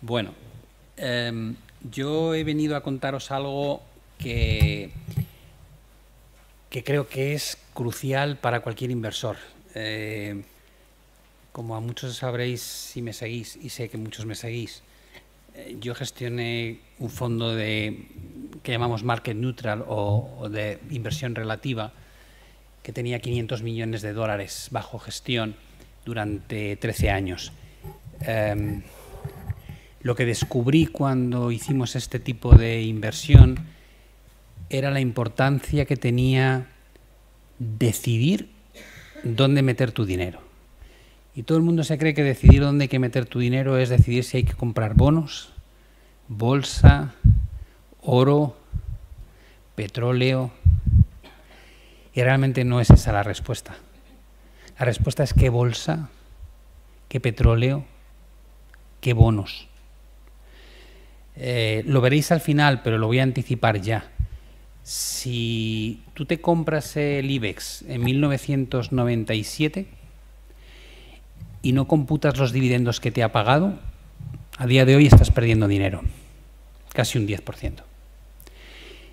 Bueno, yo he venido a contaros algo que creo que es crucial para cualquier inversor. Como a muchos sabréis si me seguís, y sé que muchos me seguís, yo gestioné un fondo que llamamos Market Neutral o de inversión relativa, que tenía 500 millones de dólares bajo gestión durante 13 años. Lo que descubrí cuando hicimos este tipo de inversión era la importancia que tenía decidir dónde meter tu dinero. Y todo el mundo se cree que decidir dónde hay que meter tu dinero es decidir si hay que comprar bonos, bolsa, oro, petróleo. Y realmente no es esa la respuesta. La respuesta es qué bolsa, qué petróleo, qué bonos. Lo veréis al final, pero lo voy a anticipar ya. Si tú te compras el IBEX en 1997 y no computas los dividendos que te ha pagado, a día de hoy estás perdiendo dinero, casi un 10%.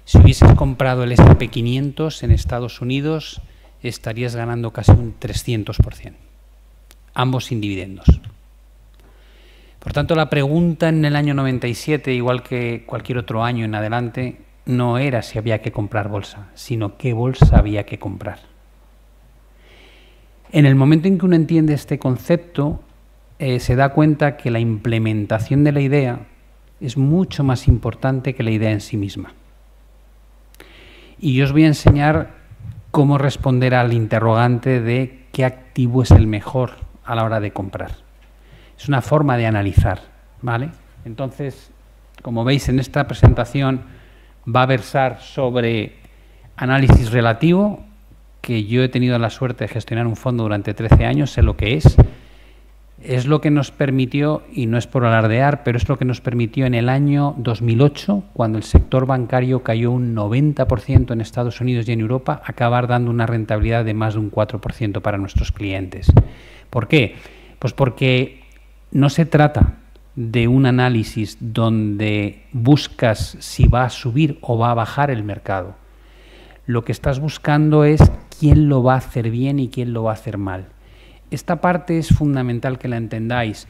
Si hubieses comprado el S&P 500 en Estados Unidos, estarías ganando casi un 300%, ambos sin dividendos. Por tanto, la pregunta en el año 97, igual que cualquier otro año en adelante, no era si había que comprar bolsa, sino qué bolsa había que comprar. En el momento en que uno entiende este concepto, se da cuenta que la implementación de la idea es mucho más importante que la idea en sí misma. Y yo os voy a enseñar cómo responder al interrogante de qué activo es el mejor a la hora de comprar. Es una forma de analizar, ¿vale? Entonces, como veis en esta presentación, va a versar sobre análisis relativo, que yo he tenido la suerte de gestionar un fondo durante 13 años, sé lo que es lo que nos permitió, y no es por alardear, pero es lo que nos permitió en el año 2008, cuando el sector bancario cayó un 90% en Estados Unidos y en Europa, acabar dando una rentabilidad de más de un 4% para nuestros clientes. ¿Por qué? Pues porque no se trata de un análisis donde buscas si va a subir o va a bajar el mercado. Lo que estás buscando es quién lo va a hacer bien y quién lo va a hacer mal. Esta parte es fundamental que la entendáis.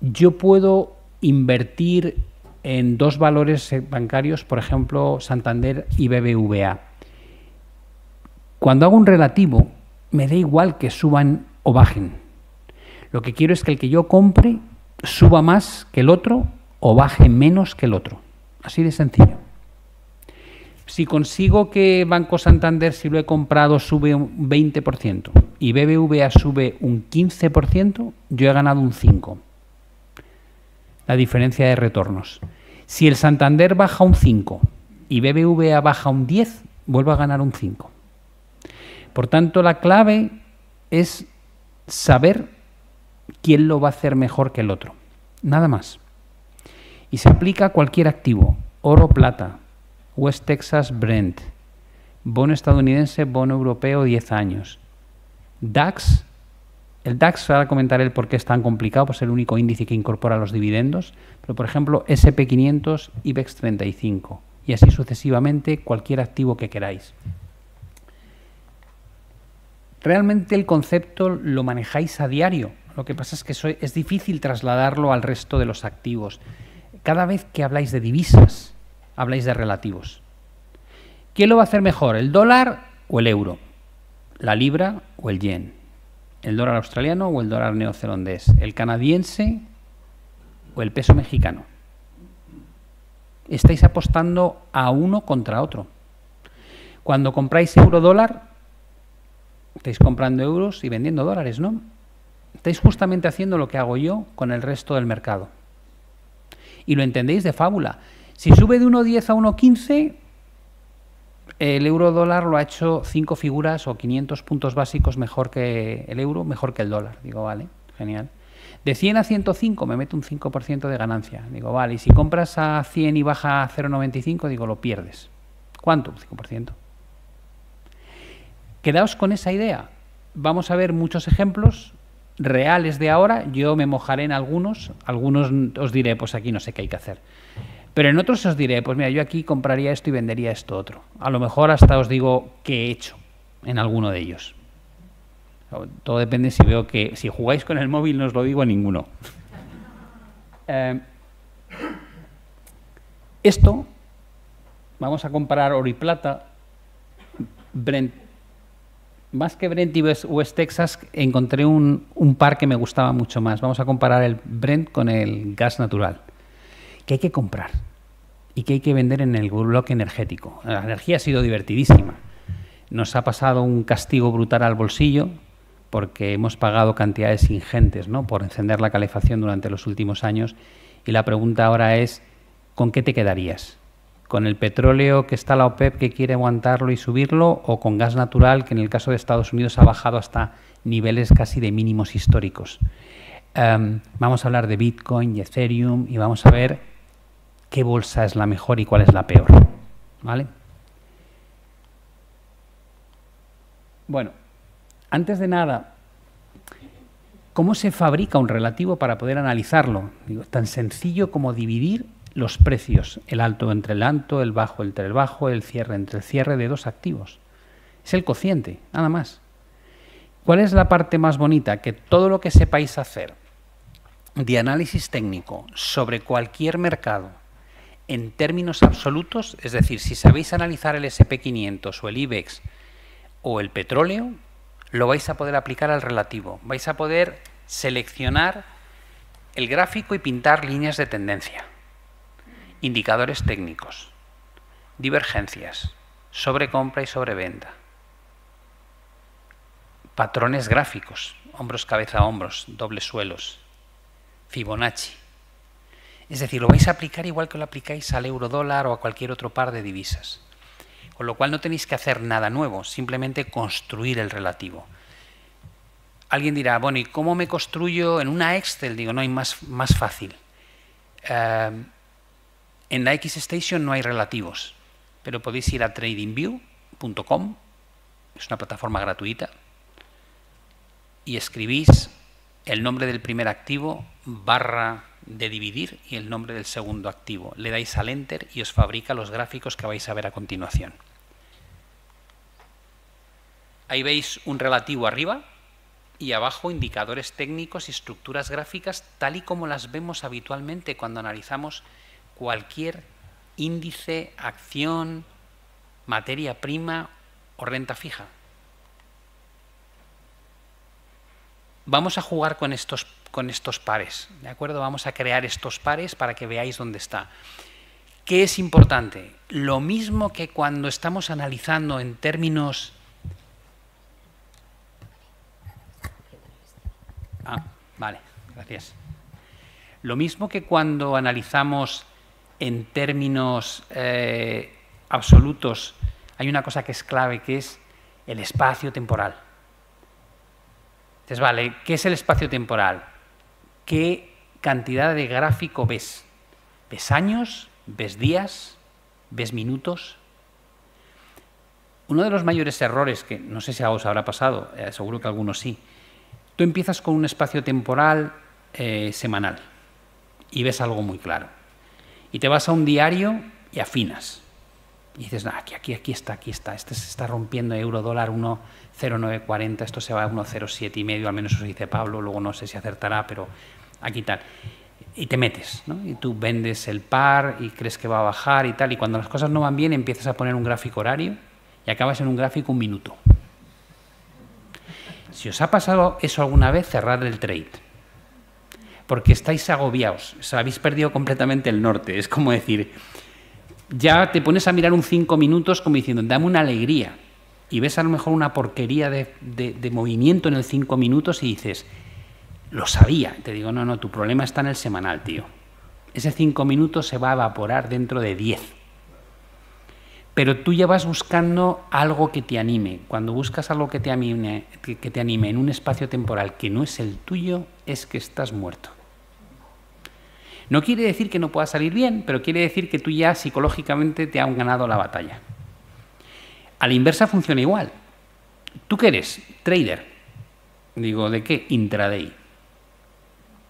Yo puedo invertir en dos valores bancarios, por ejemplo, Santander y BBVA. Cuando hago un relativo, me da igual que suban o bajen. Lo que quiero es que el que yo compre suba más que el otro o baje menos que el otro. Así de sencillo. Si consigo que Banco Santander, si lo he comprado, sube un 20% y BBVA sube un 15%, yo he ganado un 5%. La diferencia de retornos. Si el Santander baja un 5% y BBVA baja un 10%, vuelvo a ganar un 5%. Por tanto, la clave es saber quién lo va a hacer mejor que el otro. Nada más. Y se aplica a cualquier activo. Oro, plata, West Texas Brent, bono estadounidense, bono europeo 10 años. DAX, el DAX, ahora comentaré el por qué es tan complicado, pues es el único índice que incorpora los dividendos, pero por ejemplo S&P 500, IBEX 35 y así sucesivamente cualquier activo que queráis. Realmente el concepto lo manejáis a diario, lo que pasa es que es difícil trasladarlo al resto de los activos. Cada vez que habláis de divisas, habláis de relativos. ¿Quién lo va a hacer mejor, el dólar o el euro? ¿La libra o el yen? ¿El dólar australiano o el dólar neozelandés? ¿El canadiense o el peso mexicano? Estáis apostando a uno contra otro. Cuando compráis euro-dólar, estáis comprando euros y vendiendo dólares, ¿no? Estáis justamente haciendo lo que hago yo con el resto del mercado. Y lo entendéis de fábula. Si sube de 1,10 a 1,15, el euro-dólar lo ha hecho 5 figuras o 500 puntos básicos mejor que el euro, mejor que el dólar. Digo, vale, genial. De 100 a 105 me meto un 5% de ganancia. Digo, vale, y si compras a 100 y baja a 0,95, digo, lo pierdes. ¿Cuánto? Un 5%. Quedaos con esa idea. Vamos a ver muchos ejemplos reales de ahora, yo me mojaré en algunos os diré, pues aquí no sé qué hay que hacer. Pero en otros os diré, pues mira, yo aquí compraría esto y vendería esto otro. A lo mejor hasta os digo qué he hecho en alguno de ellos. Todo depende si veo que, si jugáis con el móvil no os lo digo a ninguno. Esto, vamos a comparar oro y plata. Brent, más que Brent y West Texas, encontré un par que me gustaba mucho más. Vamos a comparar el Brent con el gas natural. ¿Qué hay que comprar? Y qué hay que vender en el bloque energético. La energía ha sido divertidísima. Nos ha pasado un castigo brutal al bolsillo porque hemos pagado cantidades ingentes, ¿no?, por encender la calefacción durante los últimos años. Y la pregunta ahora es, ¿con qué te quedarías? ¿Con el petróleo que está la OPEP que quiere aguantarlo y subirlo, o con gas natural que en el caso de Estados Unidos ha bajado hasta niveles casi de mínimos históricos? Vamos a hablar de Bitcoin y Ethereum y vamos a ver qué bolsa es la mejor y cuál es la peor, ¿vale? Bueno, antes de nada, ¿cómo se fabrica un relativo para poder analizarlo? Digo, tan sencillo como dividir los precios, el alto entre el alto, el bajo entre el bajo, el cierre entre el cierre de dos activos. Es el cociente, nada más. ¿Cuál es la parte más bonita? Que todo lo que sepáis hacer de análisis técnico sobre cualquier mercado en términos absolutos, es decir, si sabéis analizar el SP500 o el IBEX o el petróleo, lo vais a poder aplicar al relativo. Vais a poder seleccionar el gráfico y pintar líneas de tendencia, indicadores técnicos, divergencias, sobrecompra y sobreventa, patrones gráficos, hombros, cabeza, hombros, dobles suelos, Fibonacci. Es decir, lo vais a aplicar igual que lo aplicáis al euro-dólar o a cualquier otro par de divisas. Con lo cual no tenéis que hacer nada nuevo, simplemente construir el relativo. Alguien dirá, bueno, ¿y cómo me construyo en una Excel? Digo, no hay más fácil. En la XStation no hay relativos, pero podéis ir a tradingview.com, es una plataforma gratuita, y escribís el nombre del primer activo, barra de dividir y el nombre del segundo activo. Le dais al Enter y os fabrica los gráficos que vais a ver a continuación. Ahí veis un relativo arriba y abajo indicadores técnicos y estructuras gráficas tal y como las vemos habitualmente cuando analizamos cualquier índice, acción, materia prima o renta fija. Vamos a jugar con estos pares, ¿de acuerdo? Vamos a crear estos pares para que veáis dónde está. ¿Qué es importante? Lo mismo que cuando estamos analizando en términos... Vale, gracias. Lo mismo que cuando analizamos en términos absolutos, hay una cosa que es clave, que es el espacio temporal. Entonces, vale, ¿qué es el espacio temporal? ¿Qué cantidad de gráfico ves? ¿Ves años? ¿Ves días? ¿Ves minutos? Uno de los mayores errores, que no sé si a vos habrá pasado, seguro que a algunos sí, tú empiezas con un espacio temporal semanal y ves algo muy claro. Y te vas a un diario y afinas. Y dices, nah, aquí está. Este se está rompiendo euro-dólar 1,0940, esto se va a 1,07 y medio, al menos eso dice Pablo, luego no sé si acertará, pero aquí tal. Y te metes, ¿no? Y tú vendes el par y crees que va a bajar y tal, y cuando las cosas no van bien empiezas a poner un gráfico horario y acabas en un gráfico un minuto. Si os ha pasado eso alguna vez, cerrad el trade. Porque estáis agobiados, o sea, habéis perdido completamente el norte. Es como decir, ya te pones a mirar un 5 minutos como diciendo, dame una alegría. Y ves a lo mejor una porquería de movimiento en el 5 minutos y dices, lo sabía. Te digo, no, tu problema está en el semanal, tío. Ese 5 minutos se va a evaporar dentro de 10. Pero tú ya vas buscando algo que te anime. Cuando buscas algo que te anime en un espacio temporal que no es el tuyo, es que estás muerto. No quiere decir que no pueda salir bien, pero quiere decir que tú ya psicológicamente te has ganado la batalla. A la inversa funciona igual. ¿Tú qué eres? Trader. Digo, ¿de qué? Intraday.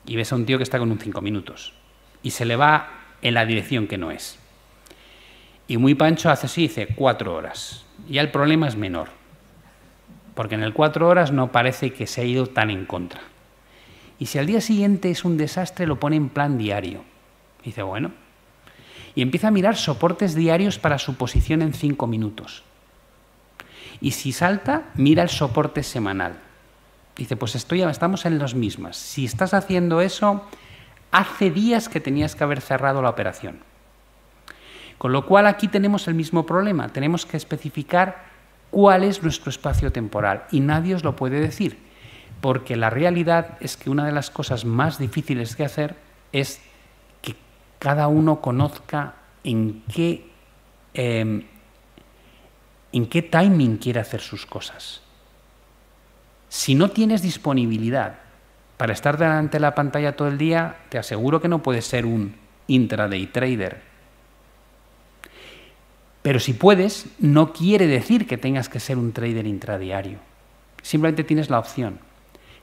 Y ves a un tío que está con un 5 minutos y se le va en la dirección que no es. Y muy pancho hace así, dice 4 horas. Ya el problema es menor, porque en el 4 horas no parece que se ha ido tan en contra. Y si al día siguiente es un desastre, lo pone en plan diario. Dice, bueno. Y empieza a mirar soportes diarios para su posición en 5 minutos. Y si salta, mira el soporte semanal. Dice, pues estamos en las mismas. Si estás haciendo eso, hace días que tenías que haber cerrado la operación. Con lo cual aquí tenemos el mismo problema. Tenemos que especificar cuál es nuestro espacio temporal y nadie os lo puede decir, porque la realidad es que una de las cosas más difíciles que hacer es que cada uno conozca en qué timing quiere hacer sus cosas. Si no tienes disponibilidad para estar delante de la pantalla todo el día, te aseguro que no puedes ser un intraday trader. Pero si puedes, no quiere decir que tengas que ser un trader intradiario. Simplemente tienes la opción.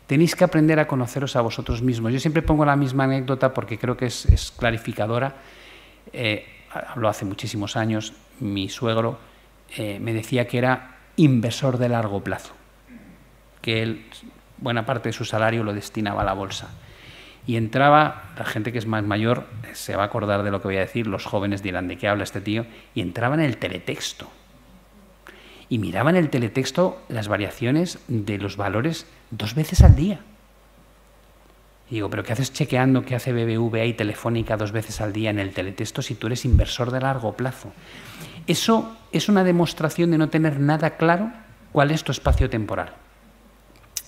Tenéis que aprender a conoceros a vosotros mismos. Yo siempre pongo la misma anécdota porque creo que es clarificadora. Habló hace muchísimos años, mi suegro me decía que era inversor de largo plazo, que él buena parte de su salario lo destinaba a la bolsa. Y entraba, la gente que es más mayor se va a acordar de lo que voy a decir, los jóvenes dirán de qué habla este tío, y entraba en el teletexto. Y miraba en el teletexto las variaciones de los valores 2 veces al día. Y digo, ¿pero qué haces chequeando qué hace BBVA y Telefónica 2 veces al día en el teletexto si tú eres inversor de largo plazo? Eso es una demostración de no tener nada claro cuál es tu espacio temporal.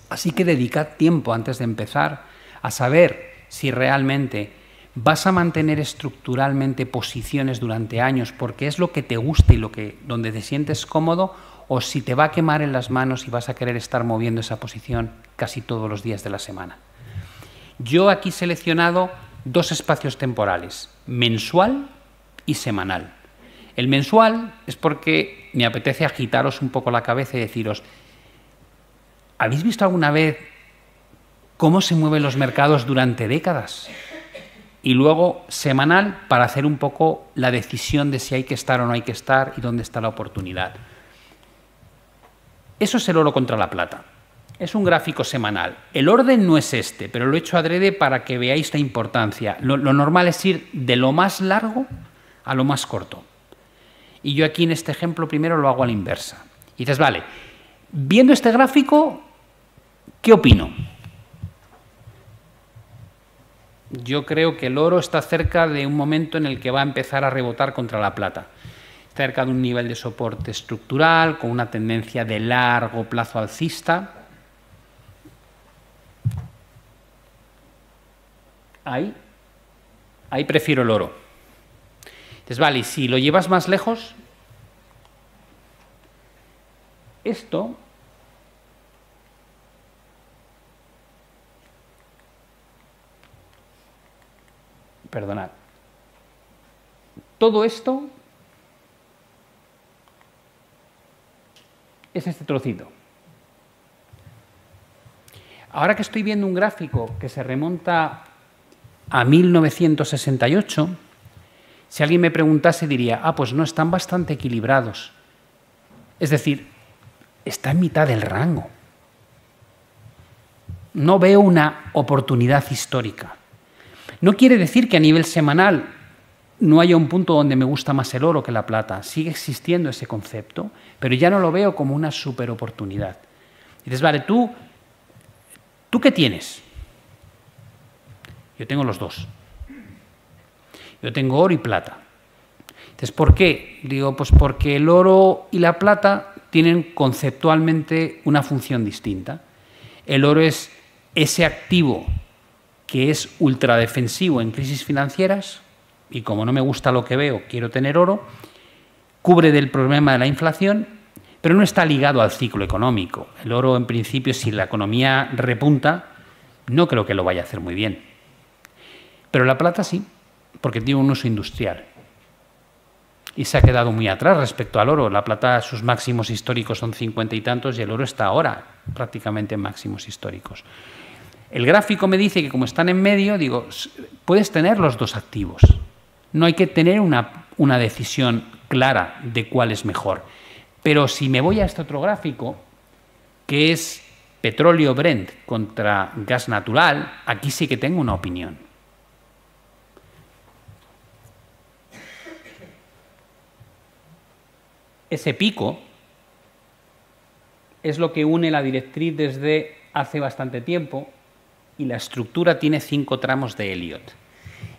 Así que dedicad tiempo antes de empezar a saber si realmente vas a mantener estructuralmente posiciones durante años porque es lo que te gusta y donde te sientes cómodo, o si te va a quemar en las manos y vas a querer estar moviendo esa posición casi todos los días de la semana. Yo aquí he seleccionado 2 espacios temporales, mensual y semanal. El mensual es porque me apetece agitaros un poco la cabeza y deciros, ¿habéis visto alguna vez cómo se mueven los mercados durante décadas? Y luego semanal para hacer un poco la decisión de si hay que estar o no hay que estar y dónde está la oportunidad. Eso es el oro contra la plata. Es un gráfico semanal. El orden no es este, pero lo he hecho adrede para que veáis la importancia. Lo normal es ir de lo más largo a lo más corto. Y yo aquí en este ejemplo primero lo hago a la inversa. Y dices, vale, viendo este gráfico, ¿qué opino? Yo creo que el oro está cerca de un momento en el que va a empezar a rebotar contra la plata. Cerca de un nivel de soporte estructural, con una tendencia de largo plazo alcista. Ahí prefiero el oro. Entonces, vale, y si lo llevas más lejos, esto perdonad, todo esto es este trocito. Ahora que estoy viendo un gráfico que se remonta a 1968, si alguien me preguntase diría, pues no, están bastante equilibrados. Es decir, está en mitad del rango. No veo una oportunidad histórica. No quiere decir que a nivel semanal no haya un punto donde me gusta más el oro que la plata. Sigue existiendo ese concepto, pero ya no lo veo como una super oportunidad. Y dices, vale, ¿tú qué tienes? Yo tengo los dos. Yo tengo oro y plata. Entonces, ¿por qué? Digo, pues porque el oro y la plata tienen conceptualmente una función distinta. El oro es ese activo que es ultradefensivo en crisis financieras, y como no me gusta lo que veo, quiero tener oro, cubre del problema de la inflación, pero no está ligado al ciclo económico. El oro, en principio, si la economía repunta, no creo que lo vaya a hacer muy bien. Pero la plata sí, porque tiene un uso industrial. y se ha quedado muy atrás respecto al oro. La plata, sus máximos históricos son 50 y tantos y el oro está ahora prácticamente en máximos históricos. El gráfico me dice que como están en medio, digo, puedes tener los dos activos. No hay que tener una decisión clara de cuál es mejor. Pero si me voy a este otro gráfico, que es petróleo Brent contra gas natural, aquí sí que tengo una opinión. Ese pico es lo que une la directriz desde hace bastante tiempo y la estructura tiene 5 tramos de Elliott.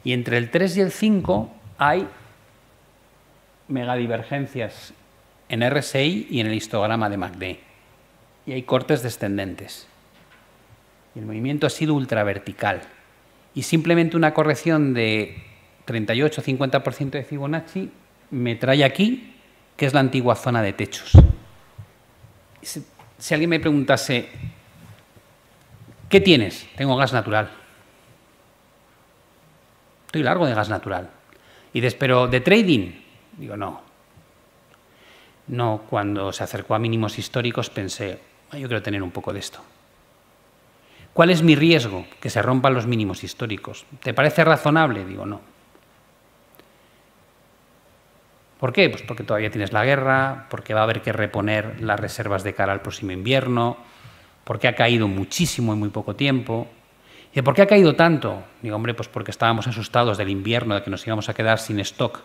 Y entre el 3 y el 5 hay megadivergencias en RSI y en el histograma de MACD. Y hay cortes descendentes. Y el movimiento ha sido ultravertical. Y simplemente una corrección de 38-50% de Fibonacci me trae aquí, que es la antigua zona de techos. Si alguien me preguntase, ¿qué tienes? Tengo gas natural. Estoy largo de gas natural. Y dices, ¿pero de trading? Digo, no. No, cuando se acercó a mínimos históricos pensé, yo quiero tener un poco de esto. ¿Cuál es mi riesgo? Que se rompan los mínimos históricos. ¿Te parece razonable? Digo, no. ¿Por qué? Pues porque todavía tienes la guerra, porque va a haber que reponer las reservas de cara al próximo invierno, porque ha caído muchísimo en muy poco tiempo. ¿Y por qué ha caído tanto? Digo, hombre, pues porque estábamos asustados del invierno, de que nos íbamos a quedar sin stock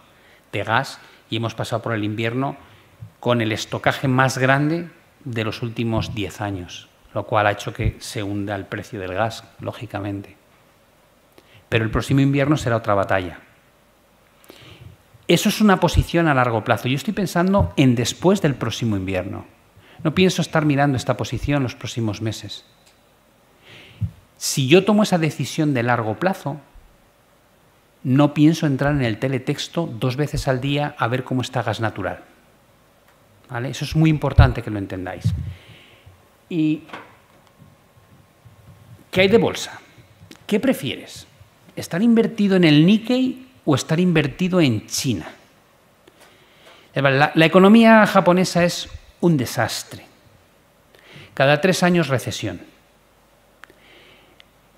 de gas y hemos pasado por el invierno con el estocaje más grande de los últimos 10 años, lo cual ha hecho que se hunda el precio del gas, lógicamente. Pero el próximo invierno será otra batalla. Eso es una posición a largo plazo. Yo estoy pensando en después del próximo invierno. No pienso estar mirando esta posición los próximos meses. Si yo tomo esa decisión de largo plazo, no pienso entrar en el teletexto 2 veces al día a ver cómo está gas natural. ¿Vale? Eso es muy importante que lo entendáis. ¿Y qué hay de bolsa? ¿Qué prefieres? ¿Estar invertido en el Nikkei o estar invertido en China? La economía japonesa es un desastre. Cada 3 años recesión.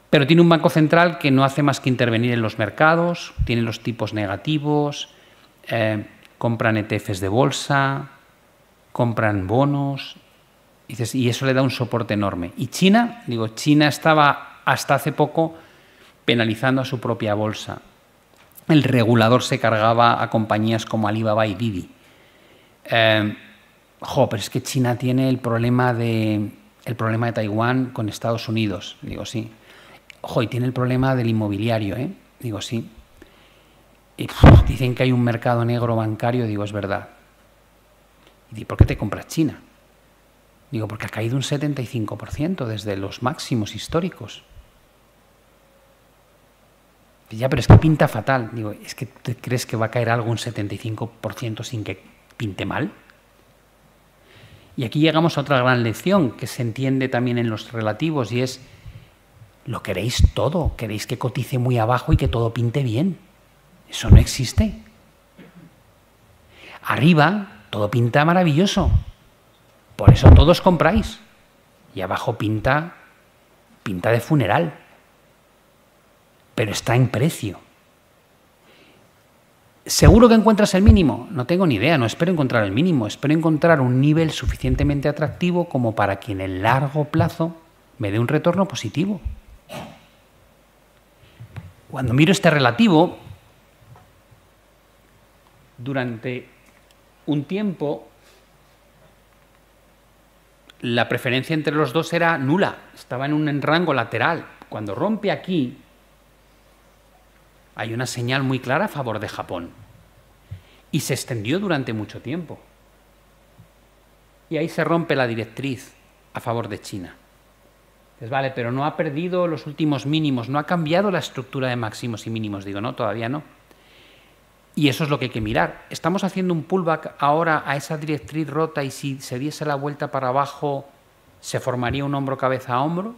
Pero tiene un banco central que no hace más que intervenir en los mercados, tiene los tipos negativos, compran ETFs de bolsa, compran bonos, y eso le da un soporte enorme. Y China, digo, China estaba hasta hace poco penalizando a su propia bolsa. El regulador se cargaba a compañías como Alibaba y Didi. Pero es que China tiene el problema de Taiwán con Estados Unidos. Digo, sí. Y tiene el problema del inmobiliario, ¿eh? Digo, sí. Y, dicen que hay un mercado negro bancario. Digo, es verdad. Y digo, ¿por qué te compras China? Digo, porque ha caído un 75% desde los máximos históricos. Ya, pero es que pinta fatal. Digo, ¿es que te crees que va a caer algo un 75% sin que pinte mal? Y aquí llegamos a otra gran lección que se entiende también en los relativos y es, lo queréis todo, queréis que cotice muy abajo y que todo pinte bien. Eso no existe. Arriba todo pinta maravilloso, por eso todos compráis. Y abajo pinta de funeral. Pero está en precio. ¿Seguro que encuentras el mínimo? No tengo ni idea, no espero encontrar el mínimo, espero encontrar un nivel suficientemente atractivo como para que en el largo plazo me dé un retorno positivo. Cuando miro este relativo, durante un tiempo la preferencia entre los dos era nula, estaba en un rango lateral. Cuando rompe aquí, hay una señal muy clara a favor de Japón. Y se extendió durante mucho tiempo. Y ahí se rompe la directriz a favor de China. Entonces, vale, pero no ha perdido los últimos mínimos, no ha cambiado la estructura de máximos y mínimos. Digo, no, todavía no. Y eso es lo que hay que mirar. Estamos haciendo un pullback ahora a esa directriz rota y si se diese la vuelta para abajo, ¿se formaría un hombro cabeza a hombro?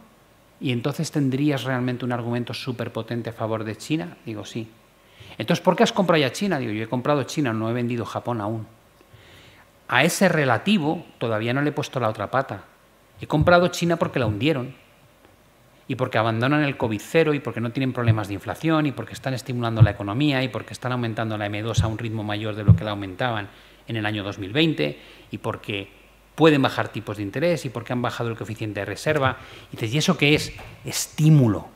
Y entonces tendrías realmente un argumento súper potente a favor de China. Digo, sí. Entonces, ¿por qué has comprado ya China? Digo, yo he comprado China, no he vendido Japón aún. A ese relativo todavía no le he puesto la otra pata. He comprado China porque la hundieron y porque abandonan el COVID-0 y porque no tienen problemas de inflación y porque están estimulando la economía y porque están aumentando la M2 a un ritmo mayor de lo que la aumentaban en el año 2020 y porque pueden bajar tipos de interés y porque han bajado el coeficiente de reserva. Y dices, ¿y eso qué es? Estímulo.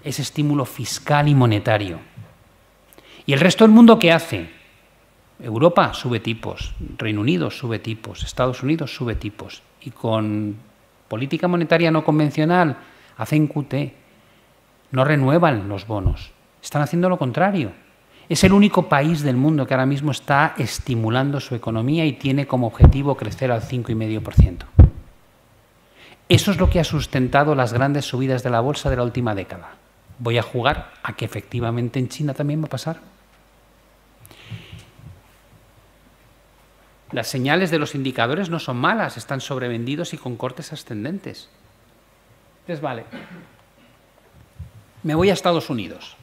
Es estímulo fiscal y monetario. ¿Y el resto del mundo qué hace? Europa sube tipos, Reino Unido sube tipos, Estados Unidos sube tipos. Y con política monetaria no convencional hacen QT, no renuevan los bonos, están haciendo lo contrario. Es el único país del mundo que ahora mismo está estimulando su economía y tiene como objetivo crecer al 5,5%. Eso es lo que ha sustentado las grandes subidas de la bolsa de la última década. Voy a jugar a que efectivamente en China también va a pasar. Las señales de los indicadores no son malas, están sobrevendidos y con cortes ascendentes. Entonces, vale, me voy a Estados Unidos.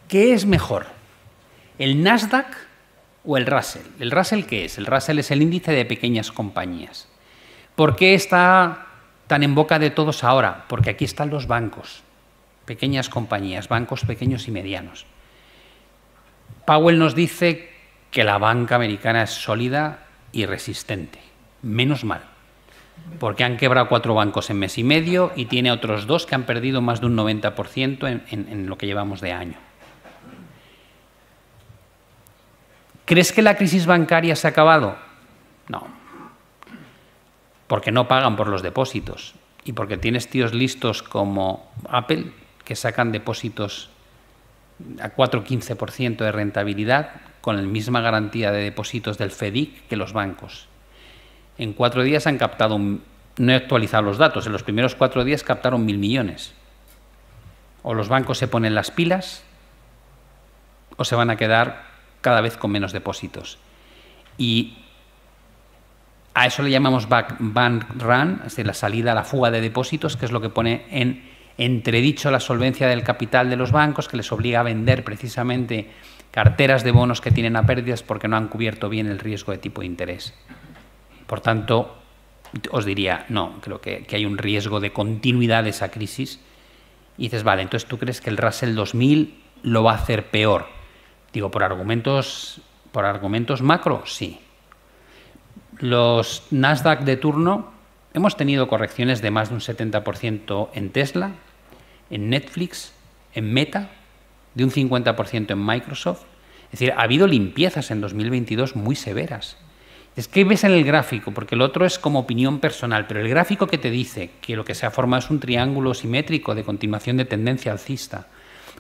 ¿Qué es mejor? ¿El Nasdaq o el Russell? ¿El Russell qué es? El Russell es el índice de pequeñas compañías. ¿Por qué está tan en boca de todos ahora? Porque aquí están los bancos, pequeñas compañías, bancos pequeños y medianos. Powell nos dice que la banca americana es sólida y resistente. Menos mal, porque han quebrado 4 bancos en mes y medio y tiene otros 2 que han perdido más de un 90% en lo que llevamos de año. ¿Crees que la crisis bancaria se ha acabado? No, porque no pagan por los depósitos y porque tienes tíos listos como Apple que sacan depósitos a 4,15% de rentabilidad con la misma garantía de depósitos del FEDIC que los bancos. En 4 días han captado, no he actualizado los datos, en los primeros 4 días captaron 1.000 millones. O los bancos se ponen las pilas o se van a quedar cada vez con menos depósitos. Y a eso le llamamos bank run, es decir, la salida, la fuga de depósitos, que es lo que pone en entredicho la solvencia del capital de los bancos, que les obliga a vender precisamente carteras de bonos que tienen a pérdidas porque no han cubierto bien el riesgo de tipo de interés. Por tanto, os diría, no, creo que hay un riesgo de continuidad de esa crisis. Y dices, vale, entonces tú crees que el Russell 2000 lo va a hacer peor. Digo, por argumentos macro, sí. Los Nasdaq de turno, hemos tenido correcciones de más de un 70% en Tesla, en Netflix, en Meta, de un 50% en Microsoft. Es decir, ha habido limpiezas en 2022 muy severas. Es que ves en el gráfico, porque el otro es como opinión personal, pero el gráfico que te dice que lo que se ha formado es un triángulo simétrico de continuación de tendencia alcista.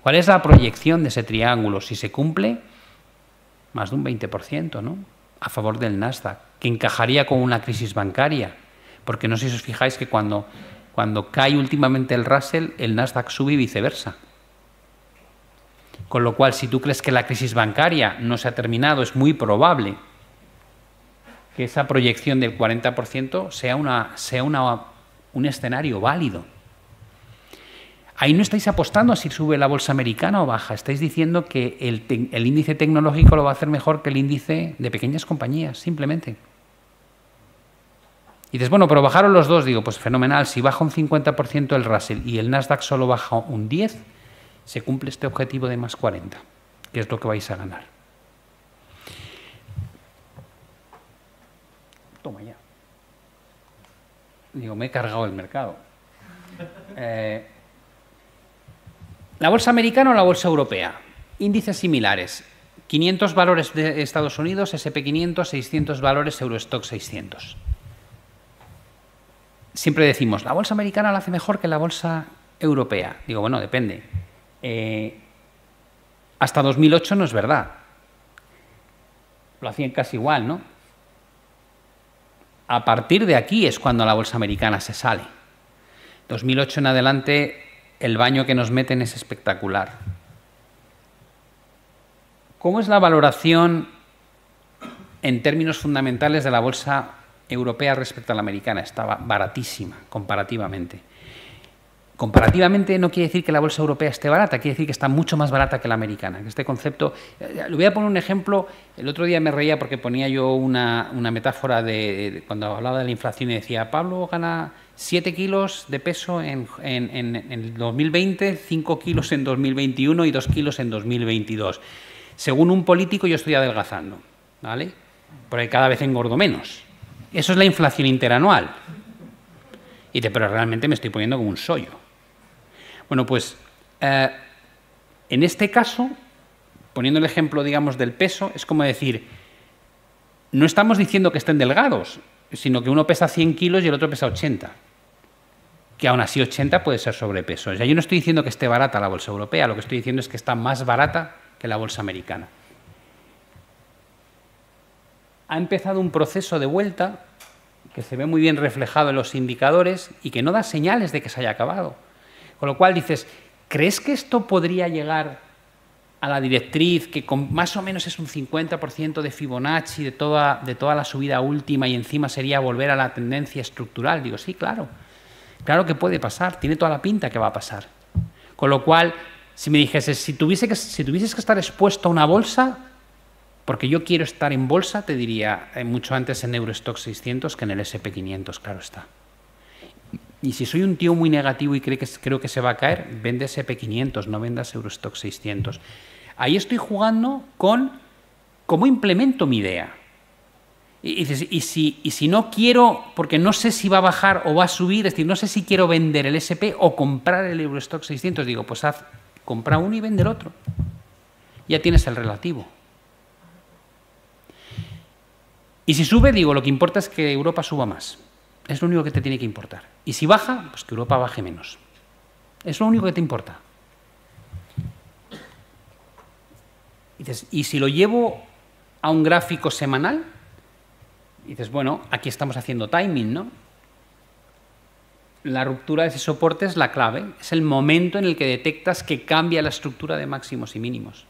¿Cuál es la proyección de ese triángulo? Si se cumple, más de un 20%, ¿no? A favor del Nasdaq, que encajaría con una crisis bancaria. Porque no sé si os fijáis que cuando cae últimamente el Russell, el Nasdaq sube y viceversa. Con lo cual, si tú crees que la crisis bancaria no se ha terminado, es muy probable que esa proyección del 40% sea un escenario válido. Ahí no estáis apostando a si sube la bolsa americana o baja, estáis diciendo que el índice tecnológico lo va a hacer mejor que el índice de pequeñas compañías, simplemente. Y dices, bueno, pero bajaron los dos. Digo, pues fenomenal, si baja un 50% el Russell y el Nasdaq solo baja un 10%, se cumple este objetivo de más 40, que es lo que vais a ganar. Toma ya. Digo, me he cargado el mercado. ¿La bolsa americana o la bolsa europea? Índices similares. 500 valores de Estados Unidos, S&P 500, 600 valores Eurostoxx 600. Siempre decimos, la bolsa americana la hace mejor que la bolsa europea. Digo, bueno, depende. Hasta 2008 no es verdad. Lo hacían casi igual, ¿no? A partir de aquí es cuando la bolsa americana se sale. 2008 en adelante, el baño que nos meten es espectacular. ¿Cómo es la valoración en términos fundamentales de la bolsa europea respecto a la americana? Estaba baratísima comparativamente. Comparativamente no quiere decir que la bolsa europea esté barata, quiere decir que está mucho más barata que la americana. Este concepto, le voy a poner un ejemplo. El otro día me reía porque ponía yo una metáfora de cuando hablaba de la inflación y decía, Pablo gana 7 kilos de peso en el 2020, 5 kilos en 2021 y 2 kilos en 2022. Según un político yo estoy adelgazando, ¿vale? Porque cada vez engordo menos. Eso es la inflación interanual. Y dice, pero realmente me estoy poniendo como un sollo. Bueno, pues en este caso, poniendo el ejemplo, digamos, del peso, es como decir, no estamos diciendo que estén delgados, sino que uno pesa 100 kilos y el otro pesa 80. Que aún así 80 puede ser sobrepeso. O sea, yo no estoy diciendo que esté barata la bolsa europea, lo que estoy diciendo es que está más barata que la bolsa americana. Ha empezado un proceso de vuelta que se ve muy bien reflejado en los indicadores y que no da señales de que se haya acabado. Con lo cual dices, ¿crees que esto podría llegar a la directriz, que con más o menos es un 50% de Fibonacci de toda la subida última y encima sería volver a la tendencia estructural? Digo, sí, claro. Claro que puede pasar, tiene toda la pinta que va a pasar. Con lo cual, si me dijeses, si tuvieses que estar expuesto a una bolsa, porque yo quiero estar en bolsa, te diría mucho antes en Eurostoxx 600 que en el S&P 500, claro está. Y si soy un tío muy negativo y creo que se va a caer, vende S&P 500, no vendas Eurostoxx 600. Ahí estoy jugando con cómo implemento mi idea. Y si no quiero, porque no sé si va a bajar o va a subir, es decir, no sé si quiero vender el S&P o comprar el Eurostoxx 600, digo, pues compra uno y vende el otro. Ya tienes el relativo. Y si sube, digo, lo que importa es que Europa suba más. Es lo único que te tiene que importar. Y si baja, pues que Europa baje menos. Es lo único que te importa. Y si lo llevo a un gráfico semanal, dices, bueno, aquí estamos haciendo timing, ¿no? La ruptura de ese soporte es la clave. Es el momento en el que detectas que cambia la estructura de máximos y mínimos.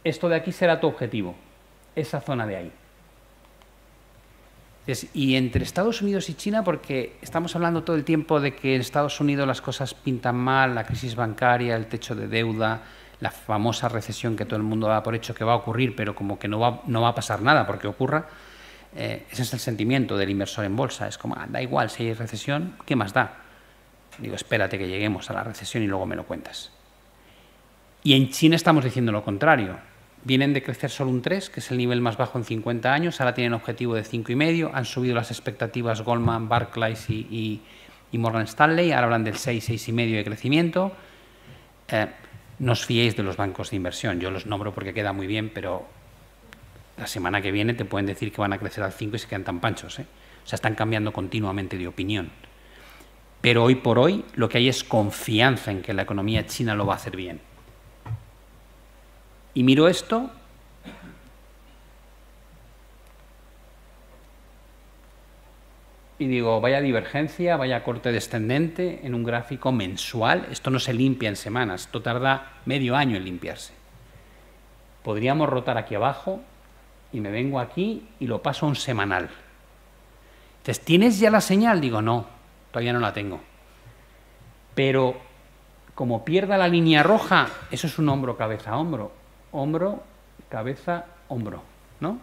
Esto de aquí será tu objetivo, esa zona de ahí. Y entre Estados Unidos y China, porque estamos hablando todo el tiempo de que en Estados Unidos las cosas pintan mal, la crisis bancaria, el techo de deuda, la famosa recesión que todo el mundo da por hecho que va a ocurrir, pero como que no va a pasar nada porque ocurra, ese es el sentimiento del inversor en bolsa. Es como, da igual si hay recesión, ¿qué más da? Digo, espérate que lleguemos a la recesión y luego me lo cuentas. Y en China estamos diciendo lo contrario. Vienen de crecer solo un 3, que es el nivel más bajo en 50 años, ahora tienen objetivo de 5,5, han subido las expectativas Goldman, Barclays y Morgan Stanley, ahora hablan del 6, 6,5 de crecimiento. No os fiéis de los bancos de inversión, yo los nombro porque queda muy bien, pero la semana que viene te pueden decir que van a crecer al 5 y se quedan tan panchos, ¿eh? O sea, están cambiando continuamente de opinión. Pero hoy por hoy lo que hay es confianza en que la economía china lo va a hacer bien. Y miro esto y digo, vaya divergencia, vaya corte descendente en un gráfico mensual. Esto no se limpia en semanas, esto tarda medio año en limpiarse. Podríamos rotar aquí abajo y me vengo aquí y lo paso a un semanal. Entonces, ¿tienes ya la señal? Digo, no, todavía no la tengo. Pero como pierda la línea roja, eso es un hombro, cabeza, hombro. Hombro, cabeza, hombro, ¿no?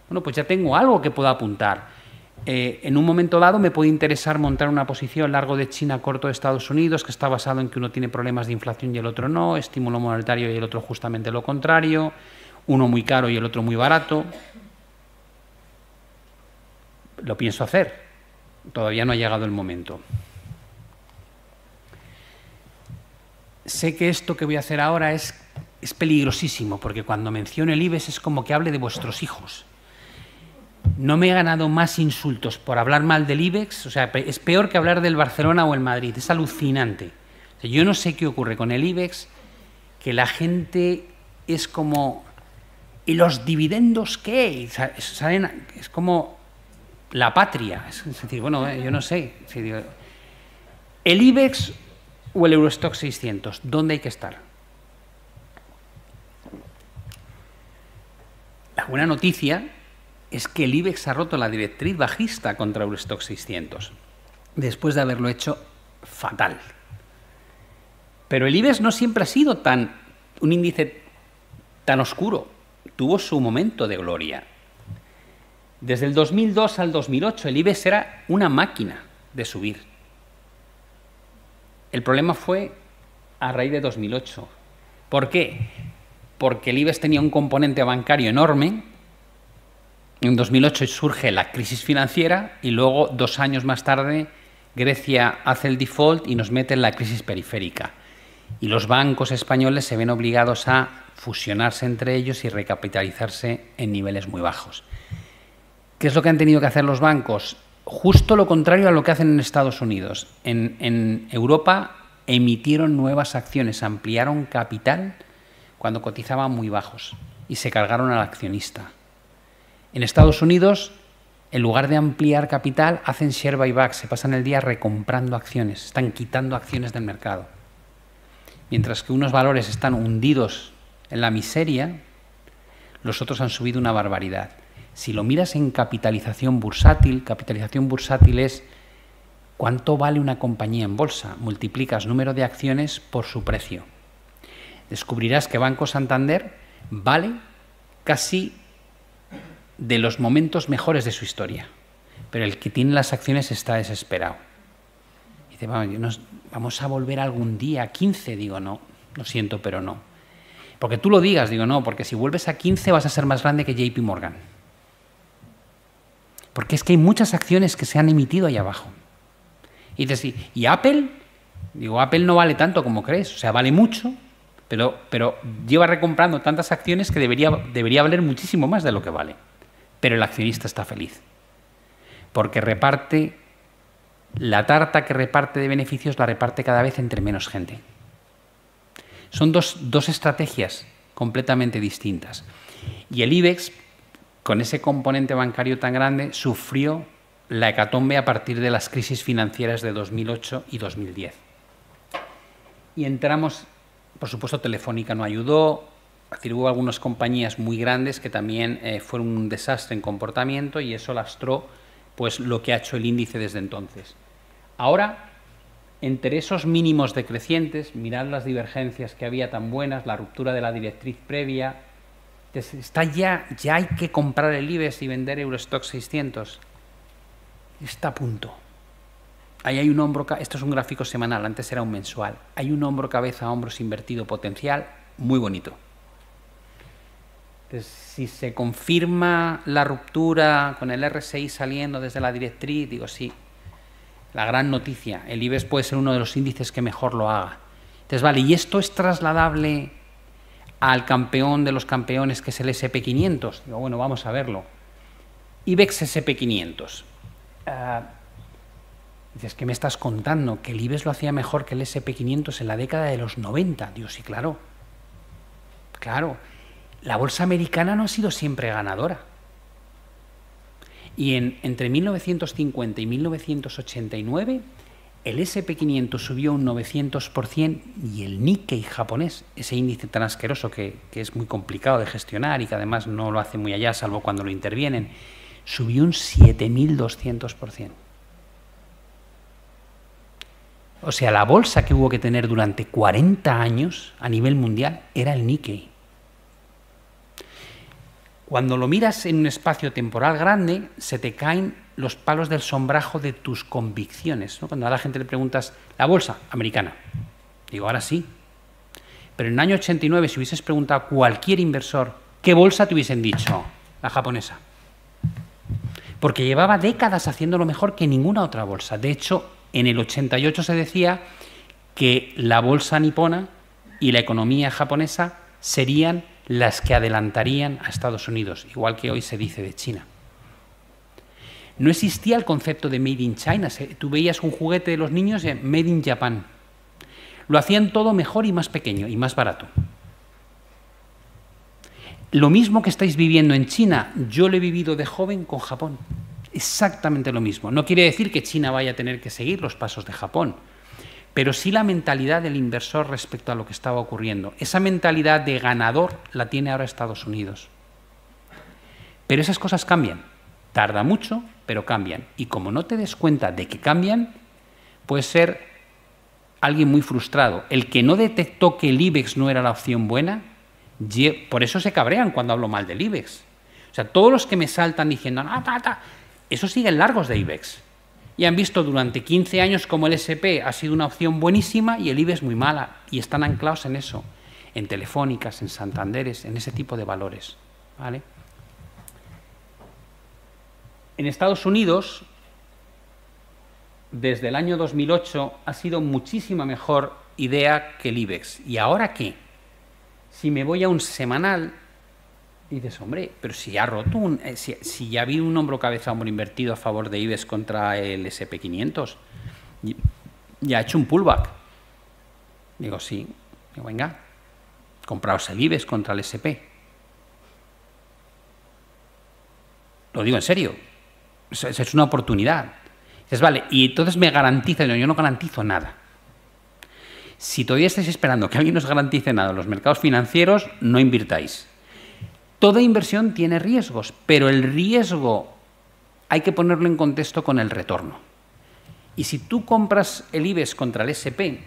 Bueno, pues ya tengo algo que pueda apuntar. En un momento dado me puede interesar montar una posición largo de China, corto de Estados Unidos, que está basado en que uno tiene problemas de inflación y el otro no, estímulo monetario y el otro justamente lo contrario, uno muy caro y el otro muy barato. Lo pienso hacer, todavía no ha llegado el momento. Sé que esto que voy a hacer ahora es peligrosísimo, porque cuando menciono el IBEX es como que hable de vuestros hijos. No me he ganado más insultos por hablar mal del IBEX, o sea, es peor que hablar del Barcelona o el Madrid, es alucinante. O sea, yo no sé qué ocurre con el IBEX, que la gente es como, ¿y los dividendos qué? Es como la patria, es decir, bueno, yo no sé. El IBEX o el Eurostoxx 600, ¿dónde hay que estar? La buena noticia es que el IBEX ha roto la directriz bajista contra Eurostoxx 600. después de haberlo hecho fatal. Pero el IBEX no siempre ha sido un índice tan oscuro. Tuvo su momento de gloria. Desde el 2002 al 2008 el IBEX era una máquina de subir. El problema fue a raíz de 2008. ¿Por qué? Porque el IBEX tenía un componente bancario enorme. En 2008 surge la crisis financiera y luego, 2 años más tarde, Grecia hace el default y nos mete en la crisis periférica. Y los bancos españoles se ven obligados a fusionarse entre ellos y recapitalizarse en niveles muy bajos. ¿Qué es lo que han tenido que hacer los bancos? Justo lo contrario a lo que hacen en Estados Unidos. En Europa emitieron nuevas acciones, ampliaron capital cuando cotizaban muy bajos y se cargaron al accionista. En Estados Unidos, en lugar de ampliar capital, hacen share buyback, se pasan el día recomprando acciones, están quitando acciones del mercado. Mientras que unos valores están hundidos en la miseria, los otros han subido una barbaridad. Si lo miras en capitalización bursátil es cuánto vale una compañía en bolsa, multiplicas número de acciones por su precio. Descubrirás que Banco Santander vale casi de los momentos mejores de su historia, pero el que tiene las acciones está desesperado. Dice, vamos a volver algún día a 15, digo, no, lo siento, pero no. Porque tú lo digas, digo, no, porque si vuelves a 15 vas a ser más grande que JP Morgan. Porque es que hay muchas acciones que se han emitido ahí abajo. Y dices, ¿y Apple? Digo, Apple no vale tanto como crees, o sea, vale mucho, pero lleva recomprando tantas acciones que debería valer muchísimo más de lo que vale. Pero el accionista está feliz, porque reparte, la tarta que reparte de beneficios la reparte cada vez entre menos gente. Son dos estrategias completamente distintas. Y el IBEX, con ese componente bancario tan grande, sufrió la hecatombe a partir de las crisis financieras de 2008 y 2010. Y entramos, por supuesto, Telefónica no ayudó. Es decir, hubo algunas compañías muy grandes que también fueron un desastre en comportamiento y eso lastró pues, lo que ha hecho el índice desde entonces. Ahora, entre esos mínimos decrecientes, mirad las divergencias que había tan buenas, la ruptura de la directriz previa, ya hay que comprar el IBEX y vender Eurostoxx 600. Está a punto. Ahí hay un hombro, esto es un gráfico semanal, antes era un mensual. Hay un hombro cabeza a hombros invertido potencial muy bonito. Entonces, si se confirma la ruptura con el RSI saliendo desde la directriz, digo sí, la gran noticia, el IBEX puede ser uno de los índices que mejor lo haga. Entonces, vale, ¿y esto es trasladable al campeón de los campeones que es el SP500? Digo, bueno, vamos a verlo. IBEX SP500. Dices, ¿qué me estás contando? ¿Que el IBEX lo hacía mejor que el SP500 en la década de los 90? Digo, sí, claro. Claro. La bolsa americana no ha sido siempre ganadora. Y entre 1950 y 1989, el SP500 subió un 900% y el Nikkei japonés, ese índice tan asqueroso que es muy complicado de gestionar y que además no lo hace muy allá, salvo cuando lo intervienen, subió un 7.200%. O sea, la bolsa que hubo que tener durante 40 años a nivel mundial era el Nikkei. Cuando lo miras en un espacio temporal grande, se te caen los palos del sombrajo de tus convicciones, ¿no? Cuando a la gente le preguntas, la bolsa americana, digo, ahora sí. Pero en el año 89, si hubieses preguntado a cualquier inversor, ¿qué bolsa te hubiesen dicho? La japonesa. Porque llevaba décadas haciéndolo mejor que ninguna otra bolsa. De hecho, en el 88 se decía que la bolsa nipona y la economía japonesa serían las que adelantarían a Estados Unidos, igual que hoy se dice de China. No existía el concepto de Made in China. Tú veías un juguete de los niños y Made in Japan. Lo hacían todo mejor y más pequeño y más barato. Lo mismo que estáis viviendo en China, yo lo he vivido de joven con Japón. Exactamente lo mismo. No quiere decir que China vaya a tener que seguir los pasos de Japón, pero sí la mentalidad del inversor respecto a lo que estaba ocurriendo. Esa mentalidad de ganador la tiene ahora Estados Unidos. Pero esas cosas cambian. Tarda mucho, pero cambian. Y como no te des cuenta de que cambian, puede ser alguien muy frustrado. El que no detectó que el IBEX no era la opción buena, por eso se cabrean cuando hablo mal del IBEX. O sea, todos los que me saltan diciendo, no, esos siguen largos de IBEX. Y han visto durante 15 años como el SP ha sido una opción buenísima y el IBEX muy mala. Y están anclados en eso, en Telefónicas, en Santanderes, en ese tipo de valores, ¿vale? En Estados Unidos, desde el año 2008, ha sido muchísima mejor idea que el IBEX. ¿Y ahora qué? Si me voy a un semanal, dices, hombre, pero si ya ha roto, si ya vi un hombro cabeza hombro invertido a favor de IBEX contra el SP500, ya ha hecho un pullback. Digo, sí, digo, venga, compraos el IBEX contra el SP. Lo digo en serio, es una oportunidad. Dices, vale, y entonces me garantiza, yo no garantizo nada. Si todavía estáis esperando que alguien os garantice nada en los mercados financieros, no invirtáis. Toda inversión tiene riesgos, pero el riesgo hay que ponerlo en contexto con el retorno. Y si tú compras el IBEX contra el SP,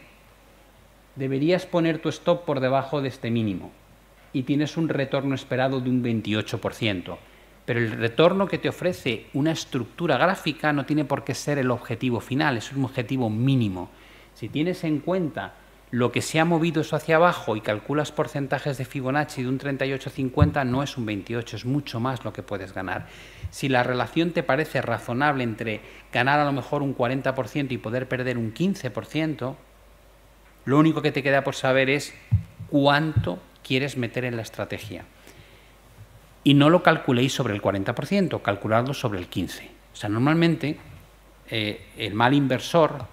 deberías poner tu stop por debajo de este mínimo y tienes un retorno esperado de un 28%. Pero el retorno que te ofrece una estructura gráfica no tiene por qué ser el objetivo final, es un objetivo mínimo. Si tienes en cuenta lo que se ha movido eso hacia abajo y calculas porcentajes de Fibonacci de un 38-50, no es un 28, es mucho más lo que puedes ganar. Si la relación te parece razonable entre ganar a lo mejor un 40% y poder perder un 15%, lo único que te queda por saber es cuánto quieres meter en la estrategia. Y no lo calculéis sobre el 40%, calculadlo sobre el 15%. O sea, normalmente el mal inversor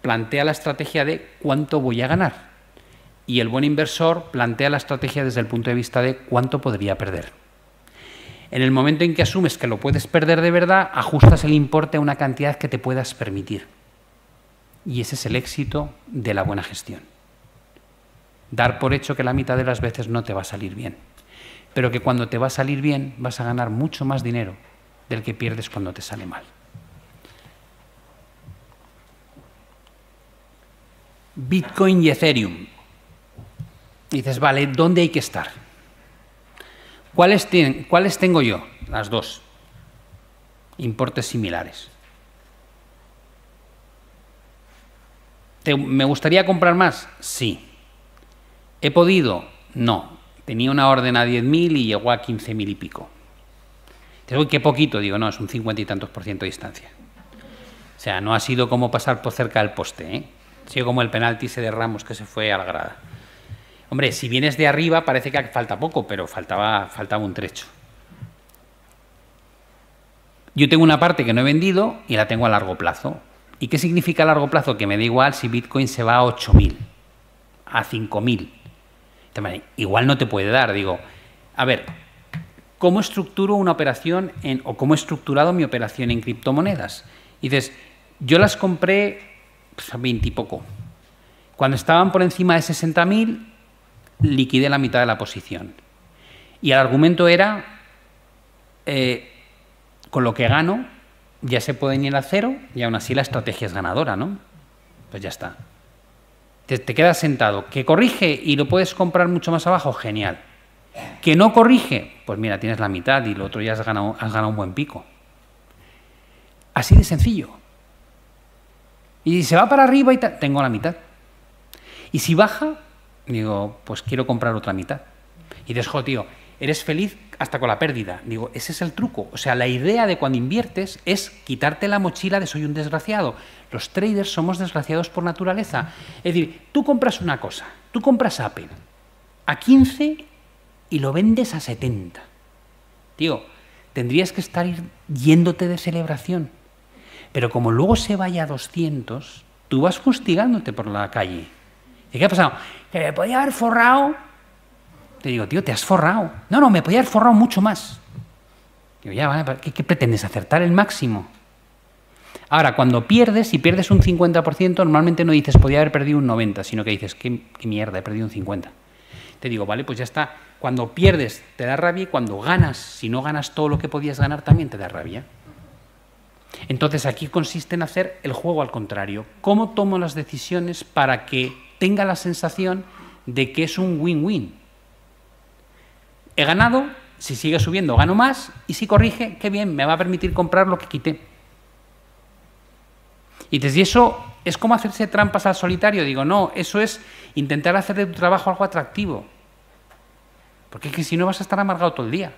plantea la estrategia de cuánto voy a ganar y el buen inversor plantea la estrategia desde el punto de vista de cuánto podría perder. En el momento en que asumes que lo puedes perder de verdad, ajustas el importe a una cantidad que te puedas permitir. Y ese es el éxito de la buena gestión. Dar por hecho que la mitad de las veces no te va a salir bien, pero que cuando te va a salir bien vas a ganar mucho más dinero del que pierdes cuando te sale mal. Bitcoin y Ethereum. Dices, vale, ¿dónde hay que estar? ¿Cuáles tengo yo? Las dos. Importes similares. ¿Me gustaría comprar más? Sí. ¿He podido? No. Tenía una orden a 10.000 y llegó a 15.000 y pico. Dices, uy, qué poquito. Digo, no, es un 50 y tantos % de distancia. O sea, no ha sido como pasar por cerca del poste, ¿eh? Ha sido como el penalti ese de Ramos que se fue a la grada. Hombre, si vienes de arriba parece que falta poco, pero faltaba un trecho. Yo tengo una parte que no he vendido y la tengo a largo plazo. ¿Y qué significa a largo plazo? Que me da igual si Bitcoin se va a 8.000, a 5.000. Igual no te puede dar. Digo, a ver, ¿cómo estructuro una operación o cómo he estructurado mi operación en criptomonedas? Y dices, yo las compré a 20 y poco. Cuando estaban por encima de 60.000, liquidé la mitad de la posición. Y el argumento era, con lo que gano, ya se pueden ir a cero y aún así la estrategia es ganadora, ¿no? Pues ya está. Te quedas sentado. ¿Que corrige y lo puedes comprar mucho más abajo? Genial. ¿Que no corrige? Pues mira, tienes la mitad y lo otro ya has ganado un buen pico. Así de sencillo. Y si se va para arriba y tal, tengo la mitad. Y si baja, digo, pues quiero comprar otra mitad. Y dices, jo, tío, eres feliz hasta con la pérdida. Digo, ese es el truco. O sea, la idea de cuando inviertes es quitarte la mochila de soy un desgraciado. Los traders somos desgraciados por naturaleza. Es decir, tú compras una cosa, tú compras Apple a 15 y lo vendes a 70. Tío, tendrías que estar yéndote de celebración. Pero como luego se vaya a 200, tú vas fustigándote por la calle. ¿Y qué ha pasado? Que me podía haber forrado. Te digo, tío, te has forrado. No, me podía haber forrado mucho más. Digo, ya, vale, ¿qué pretendes? ¿Acertar el máximo? Ahora, cuando pierdes, si pierdes un 50%, normalmente no dices, podía haber perdido un 90%, sino que dices, qué mierda, he perdido un 50%. Te digo, vale, pues ya está. Cuando pierdes, te da rabia, y cuando ganas, si no ganas todo lo que podías ganar, también te da rabia. Entonces aquí consiste en hacer el juego al contrario. ¿Cómo tomo las decisiones para que tenga la sensación de que es un win-win? He ganado, si sigue subiendo gano más, y si corrige, qué bien, me va a permitir comprar lo que quité. Y desde eso es como hacerse trampas al solitario. Digo, no, eso es intentar hacer de tu trabajo algo atractivo. Porque es que si no vas a estar amargado todo el día.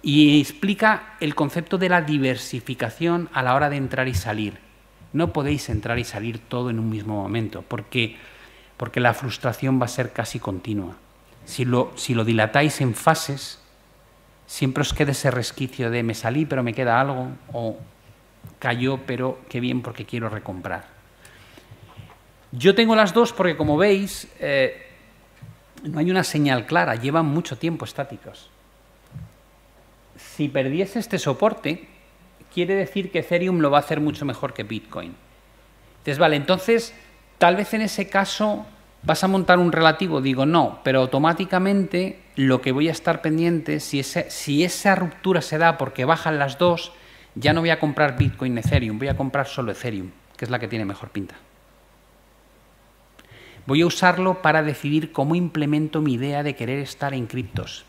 Y explica el concepto de la diversificación a la hora de entrar y salir. No podéis entrar y salir todo en un mismo momento, porque la frustración va a ser casi continua. Si lo dilatáis en fases, siempre os queda ese resquicio de me salí pero me queda algo, o cayó pero qué bien porque quiero recomprar. Yo tengo las dos porque, como veis, no hay una señal clara, llevan mucho tiempo estáticos. Si perdiese este soporte, quiere decir que Ethereum lo va a hacer mucho mejor que Bitcoin. Entonces, vale, entonces, tal vez en ese caso vas a montar un relativo. Digo, no, pero automáticamente lo que voy a estar pendiente, si esa ruptura se da porque bajan las dos, ya no voy a comprar Bitcoin Ethereum, voy a comprar solo Ethereum, que es la que tiene mejor pinta. Voy a usarlo para decidir cómo implemento mi idea de querer estar en criptos.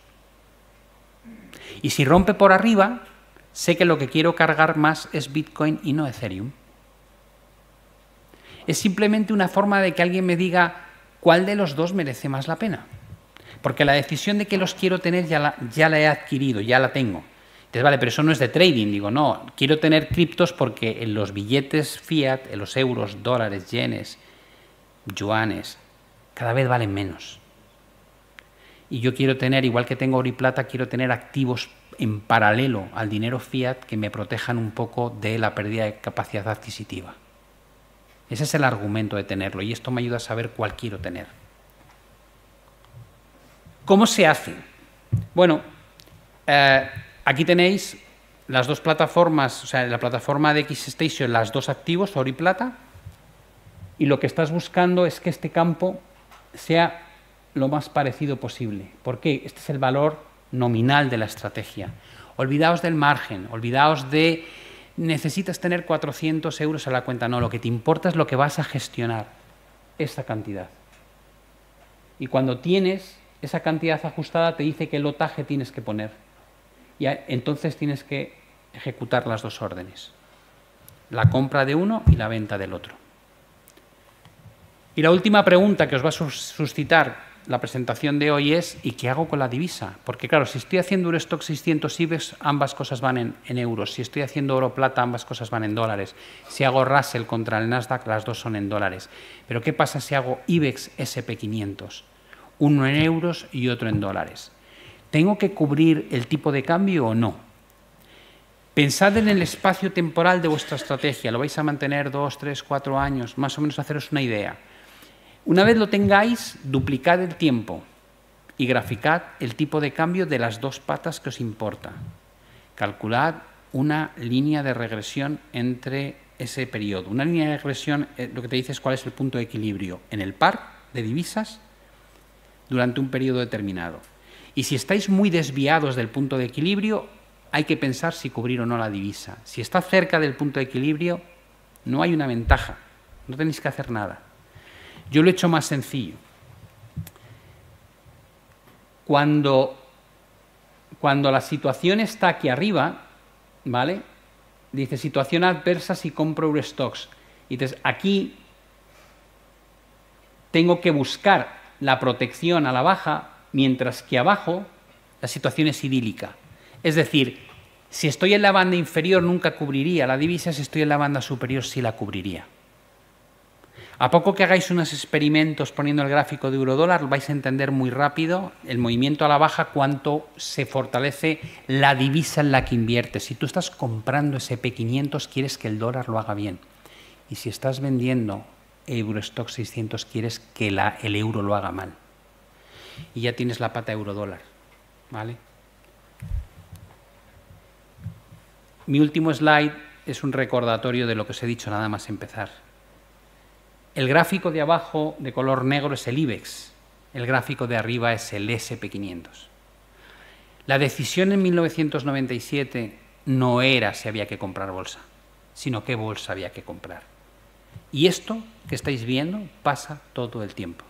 Y si rompe por arriba, sé que lo que quiero cargar más es Bitcoin y no Ethereum. Es simplemente una forma de que alguien me diga cuál de los dos merece más la pena. Porque la decisión de que los quiero tener ya la he adquirido, ya la tengo. Entonces, vale, pero eso no es de trading. Digo, no, quiero tener criptos porque en los billetes fiat, en los euros, dólares, yenes, yuanes, cada vez valen menos. Y yo quiero tener, igual que tengo oro y plata, quiero tener activos en paralelo al dinero fiat que me protejan un poco de la pérdida de capacidad adquisitiva. Ese es el argumento de tenerlo, y esto me ayuda a saber cuál quiero tener. ¿Cómo se hace? Bueno, aquí tenéis las dos plataformas, o sea, la plataforma de XStation, las dos activos, oro y plata, y lo que estás buscando es que este campo sea lo más parecido posible. ¿Por qué? Este es el valor nominal de la estrategia. Olvidaos del margen, olvidaos de necesitas tener 400 euros a la cuenta. No, lo que te importa es lo que vas a gestionar, esa cantidad. Y cuando tienes esa cantidad ajustada, te dice qué lotaje tienes que poner. Y entonces tienes que ejecutar las dos órdenes. La compra de uno y la venta del otro. Y la última pregunta que os va a suscitar la presentación de hoy es ¿y qué hago con la divisa? Porque claro, si estoy haciendo Eurostock 600 IBEX, ambas cosas van en euros. Si estoy haciendo oro-plata, ambas cosas van en dólares. Si hago Russell contra el Nasdaq, las dos son en dólares. Pero ¿qué pasa si hago IBEX SP500? Uno en euros y otro en dólares. ¿Tengo que cubrir el tipo de cambio o no? Pensad en el espacio temporal de vuestra estrategia. ¿Lo vais a mantener 2, 3, 4 años? Más o menos haceros una idea. Una vez lo tengáis, duplicad el tiempo y graficad el tipo de cambio de las dos patas que os importa. Calculad una línea de regresión entre ese periodo. Una línea de regresión lo que te dice es cuál es el punto de equilibrio en el par de divisas durante un periodo determinado. Y si estáis muy desviados del punto de equilibrio, hay que pensar si cubrir o no la divisa. Si está cerca del punto de equilibrio, no hay una ventaja, no tenéis que hacer nada. Yo lo he hecho más sencillo. Cuando la situación está aquí arriba, ¿vale? Dice situación adversa si compro Eurostocks. Y entonces aquí tengo que buscar la protección a la baja, mientras que abajo la situación es idílica. Es decir, si estoy en la banda inferior nunca cubriría la divisa, si estoy en la banda superior sí la cubriría. A poco que hagáis unos experimentos poniendo el gráfico de euro-dólar, vais a entender muy rápido el movimiento a la baja, cuánto se fortalece la divisa en la que inviertes. Si tú estás comprando SP500, quieres que el dólar lo haga bien. Y si estás vendiendo Eurostock 600, quieres que el euro lo haga mal. Y ya tienes la pata euro-dólar, ¿vale? Mi último slide es un recordatorio de lo que os he dicho nada más empezar. El gráfico de abajo de color negro es el IBEX, el gráfico de arriba es el SP500. La decisión en 1997 no era si había que comprar bolsa, sino qué bolsa había que comprar. Y esto que estáis viendo pasa todo el tiempo.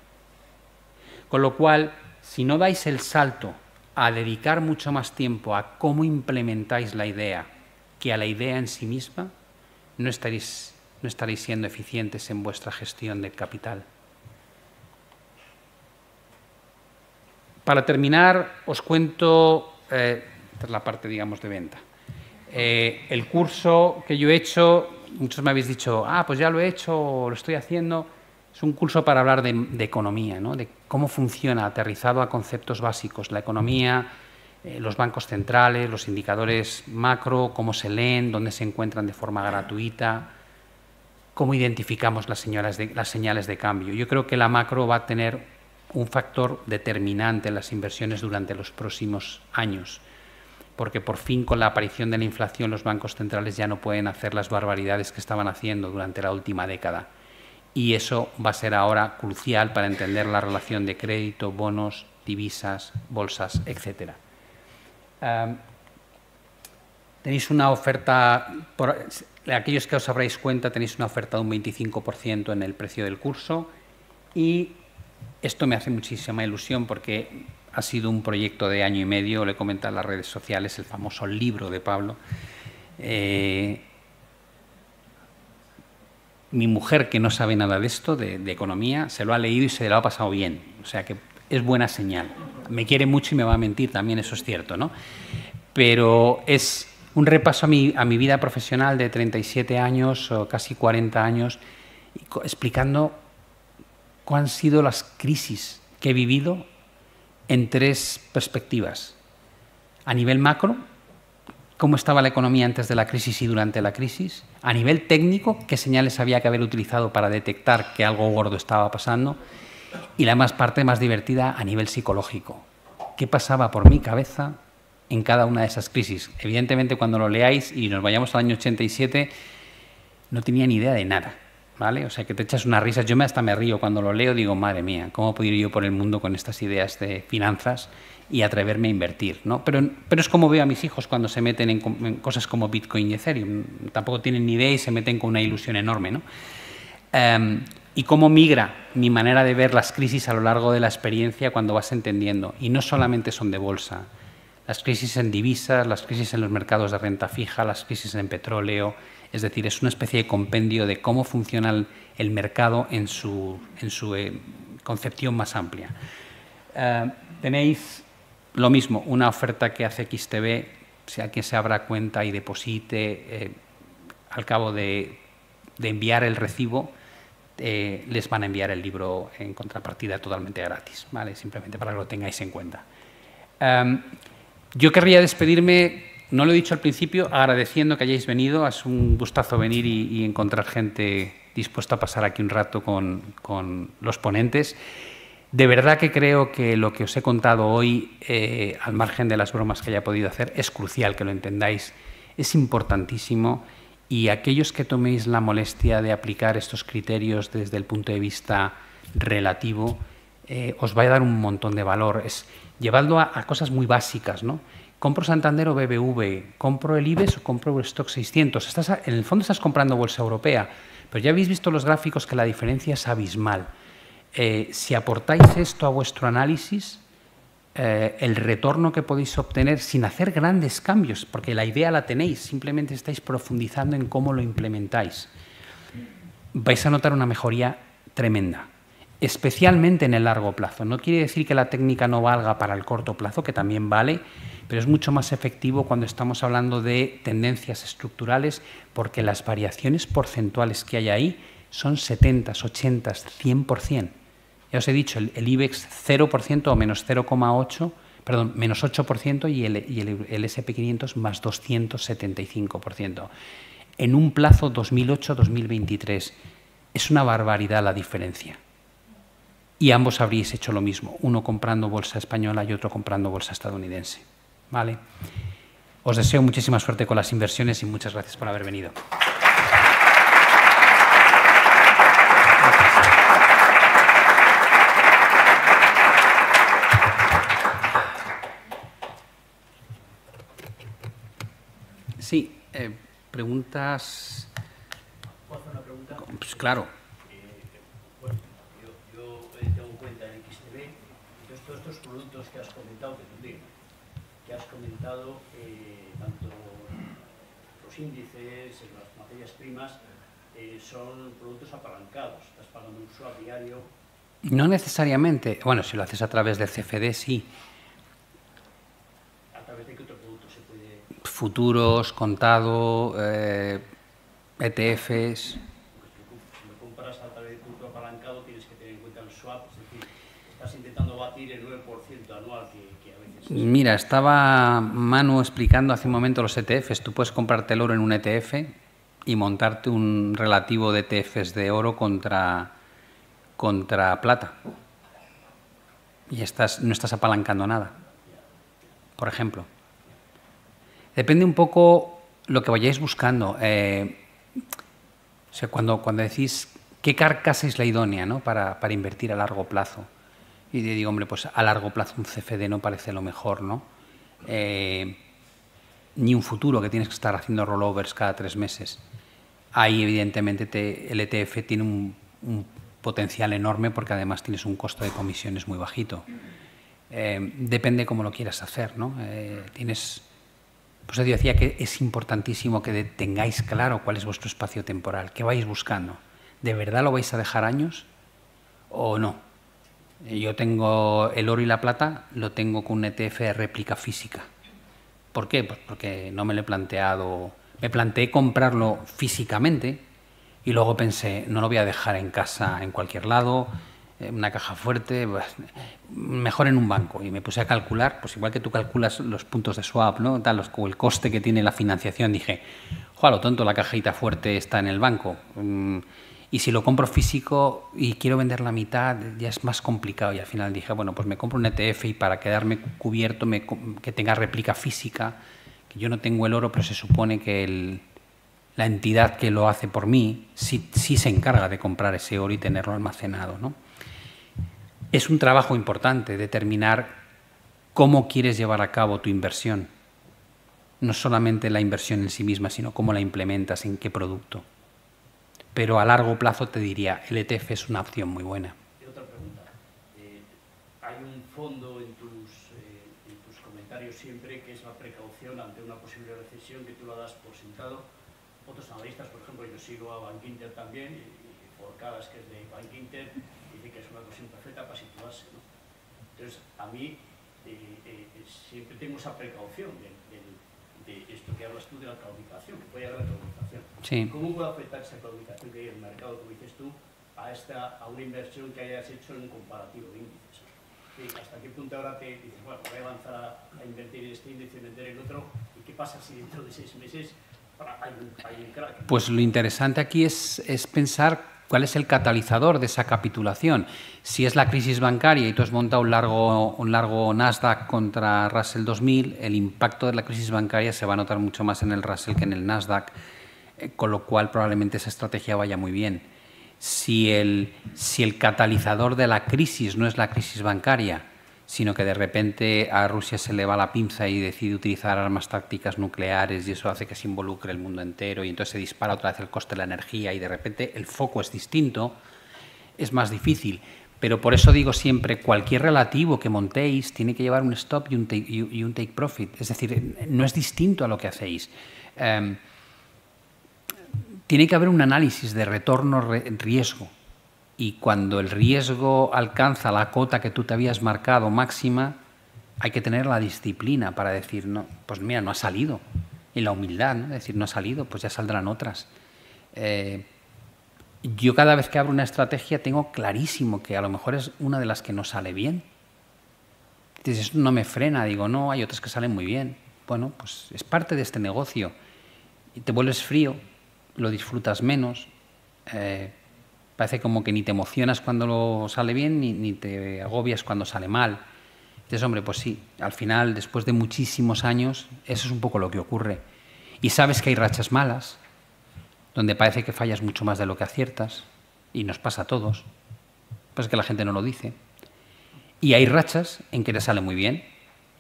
Con lo cual, si no dais el salto a dedicar mucho más tiempo a cómo implementáis la idea que a la idea en sí misma, no estaréis siendo eficientes en vuestra gestión del capital. Para terminar, os cuento, esta es la parte, digamos, de venta. El curso que yo he hecho, muchos me habéis dicho, pues ya lo he hecho o lo estoy haciendo. Es un curso para hablar de economía, ¿no? De cómo funciona, aterrizado a conceptos básicos, la economía, los bancos centrales, los indicadores macro, cómo se leen, dónde se encuentran de forma gratuita, cómo identificamos las señales de cambio. Yo creo que la macro va a tener un factor determinante en las inversiones durante los próximos años, porque por fin con la aparición de la inflación los bancos centrales ya no pueden hacer las barbaridades que estaban haciendo durante la última década. Y eso va a ser ahora crucial para entender la relación de crédito, bonos, divisas, bolsas, etc. Tenéis una oferta, aquellos que os habréis cuenta, tenéis una oferta de un 25% en el precio del curso, y esto me hace muchísima ilusión porque ha sido un proyecto de año y medio, le he comentado en las redes sociales, el famoso libro de Pablo. Mi mujer, que no sabe nada de esto, de economía, se lo ha leído y se lo ha pasado bien. O sea que es buena señal. Me quiere mucho y me va a mentir, también eso es cierto, ¿no? Pero es un repaso a mi vida profesional de 37 años o casi 40 años, explicando cuáles han sido las crisis que he vivido en tres perspectivas. A nivel macro, cómo estaba la economía antes de la crisis y durante la crisis. A nivel técnico, qué señales había que haber utilizado para detectar que algo gordo estaba pasando. Y la parte más divertida, a nivel psicológico. ¿Qué pasaba por mi cabeza en cada una de esas crisis? Evidentemente, cuando lo leáis y nos vayamos al año 87, no tenía ni idea de nada, ¿vale? O sea, que te echas unas risas. Yo hasta me río cuando lo leo, digo, madre mía, ¿cómo puedo ir yo por el mundo con estas ideas de finanzas y atreverme a invertir, ¿no? Pero es como veo a mis hijos cuando se meten en cosas como Bitcoin y Ethereum. Tampoco tienen ni idea y se meten con una ilusión enorme, ¿no? Y cómo migra mi manera de ver las crisis a lo largo de la experiencia cuando vas entendiendo. Y no solamente son de bolsa. Las crisis en divisas, las crisis en los mercados de renta fija, las crisis en petróleo. Es decir, es una especie de compendio de cómo funciona el mercado en su concepción más amplia. Tenéis lo mismo, una oferta que hace XTB, si alguien se abra cuenta y deposite, al cabo de enviar el recibo, les van a enviar el libro en contrapartida totalmente gratis, ¿vale? Simplemente para que lo tengáis en cuenta. Yo querría despedirme, no lo he dicho al principio, agradeciendo que hayáis venido. Es un gustazo venir y encontrar gente dispuesta a pasar aquí un rato con los ponentes. De verdad que creo que lo que os he contado hoy, al margen de las bromas que haya podido hacer, es crucial que lo entendáis, es importantísimo, y aquellos que toméis la molestia de aplicar estos criterios desde el punto de vista relativo, os va a dar un montón de valor. Llevadlo a cosas muy básicas, ¿no? ¿Compro Santander o BBV? ¿Compro el IBEX o compro Eurostoxx 600? En el fondo estás comprando bolsa europea, pero ya habéis visto los gráficos que la diferencia es abismal. Si aportáis esto a vuestro análisis, el retorno que podéis obtener sin hacer grandes cambios, porque la idea la tenéis, simplemente estáis profundizando en cómo lo implementáis, vais a notar una mejoría tremenda, especialmente en el largo plazo. No quiere decir que la técnica no valga para el corto plazo, que también vale, pero es mucho más efectivo cuando estamos hablando de tendencias estructurales, porque las variaciones porcentuales que hay ahí son 70, 80, 100%. Ya os he dicho, el IBEX 0% o menos 0,8%, perdón, menos 8%, y el SP500 más 275%. En un plazo 2008-2023. Es una barbaridad la diferencia. Y ambos habríais hecho lo mismo, uno comprando bolsa española y otro comprando bolsa estadounidense, ¿vale? Os deseo muchísima suerte con las inversiones y muchas gracias por haber venido. Sí, preguntas... ¿Puedo hacer una pregunta? Pues claro. Bueno, yo tengo cuenta en XTB, entonces todos estos productos que has comentado, que has comentado, tanto los índices, las materias primas, son productos apalancados, estás pagando un swap diario. No necesariamente. Bueno, si lo haces a través del CFD, sí. ¿A través de qué otro producto se puede...? Futuros, contado, ETFs... Si lo compras a través de producto apalancado, tienes que tener en cuenta el swap, es decir, estás intentando batir el 9% anual que a veces... Mira, estaba Manu explicando hace un momento los ETFs. Tú puedes comprarte el oro en un ETF y montarte un relativo de ETFs de oro contra plata. Y no estás apalancando nada, por ejemplo. Depende un poco lo que vayáis buscando. O sea, cuando decís qué carcasa es la idónea, ¿no?, para invertir a largo plazo. Y digo, hombre, pues a largo plazo un CFD no parece lo mejor, ¿no? Ni un futuro, que tienes que estar haciendo rollovers cada 3 meses. Ahí, evidentemente, el ETF tiene un potencial enorme porque además tienes un costo de comisiones muy bajito. Depende cómo lo quieras hacer, ¿no? Pues yo decía que es importantísimo que tengáis claro cuál es vuestro espacio temporal, qué vais buscando. ¿De verdad lo vais a dejar años o no? Yo tengo el oro y la plata, lo tengo con un ETF de réplica física. ¿Por qué? Pues porque no me lo he planteado. Me planteé comprarlo físicamente y luego pensé, no lo voy a dejar en casa en cualquier lado, una caja fuerte, mejor en un banco. Y me puse a calcular, pues igual que tú calculas los puntos de swap, ¿no?, o el coste que tiene la financiación, dije, ¡joder, lo tonto, la cajita fuerte está en el banco! Y si lo compro físico y quiero vender la mitad, ya es más complicado. Y al final dije, bueno, pues me compro un ETF y para quedarme cubierto, que tenga réplica física, que yo no tengo el oro, pero se supone que la entidad que lo hace por mí sí se encarga de comprar ese oro y tenerlo almacenado, ¿no? Es un trabajo importante determinar cómo quieres llevar a cabo tu inversión. No solamente la inversión en sí misma, sino cómo la implementas, en qué producto. Pero a largo plazo te diría, el ETF es una opción muy buena. Y otra pregunta. Hay un fondo en tus comentarios siempre que es la precaución ante una posible recesión, que tú lo das por sentado. Otros analistas, por ejemplo, yo sigo a Bankinter también, y Forcadas, que es de Bankinter, dice que es una ocasión perfecta para situarse, ¿no? Entonces, a mí siempre tengo esa precaución de esto que hablas tú de la claudicación, que puede haber claudicación. Sí. ¿Cómo puede afectar esa claudicación que hay en el mercado, como dices tú, a una inversión que hayas hecho en un comparativo de índices? Sí, ¿hasta qué punto ahora te dices, bueno, voy a avanzar a invertir en este índice, vender el otro? ¿Y qué pasa si dentro de 6 meses hay un crack? Pues lo interesante aquí es pensar cuál es el catalizador de esa capitulación. Si es la crisis bancaria y tú has montado un largo Nasdaq contra Russell 2000, el impacto de la crisis bancaria se va a notar mucho más en el Russell que en el Nasdaq, con lo cual probablemente esa estrategia vaya muy bien. Si el catalizador de la crisis no es la crisis bancaria, sino que de repente a Rusia se le va la pinza y decide utilizar armas tácticas nucleares y eso hace que se involucre el mundo entero y entonces se dispara otra vez el coste de la energía y de repente el foco es distinto, es más difícil. Pero por eso digo siempre, cualquier relativo que montéis tiene que llevar un stop y un take profit. Es decir, no es distinto a lo que hacéis. Tiene que haber un análisis de retorno-riesgo. Y cuando el riesgo alcanza la cota que tú te habías marcado máxima, hay que tener la disciplina para decir, no, pues mira, no ha salido. Y la humildad, ¿no? Decir, no ha salido, pues ya saldrán otras. Yo cada vez que abro una estrategia tengo clarísimo que a lo mejor es una de las que no sale bien. Entonces, eso no me frena, digo, no, hay otras que salen muy bien. Bueno, pues es parte de este negocio. Y te vuelves frío, lo disfrutas menos, parece como que ni te emocionas cuando lo sale bien ni te agobias cuando sale mal. Entonces, hombre, pues sí, al final, después de muchísimos años, eso es un poco lo que ocurre. Y sabes que hay rachas malas, donde parece que fallas mucho más de lo que aciertas, y nos pasa a todos, pues es que la gente no lo dice. Y hay rachas en que te sale muy bien,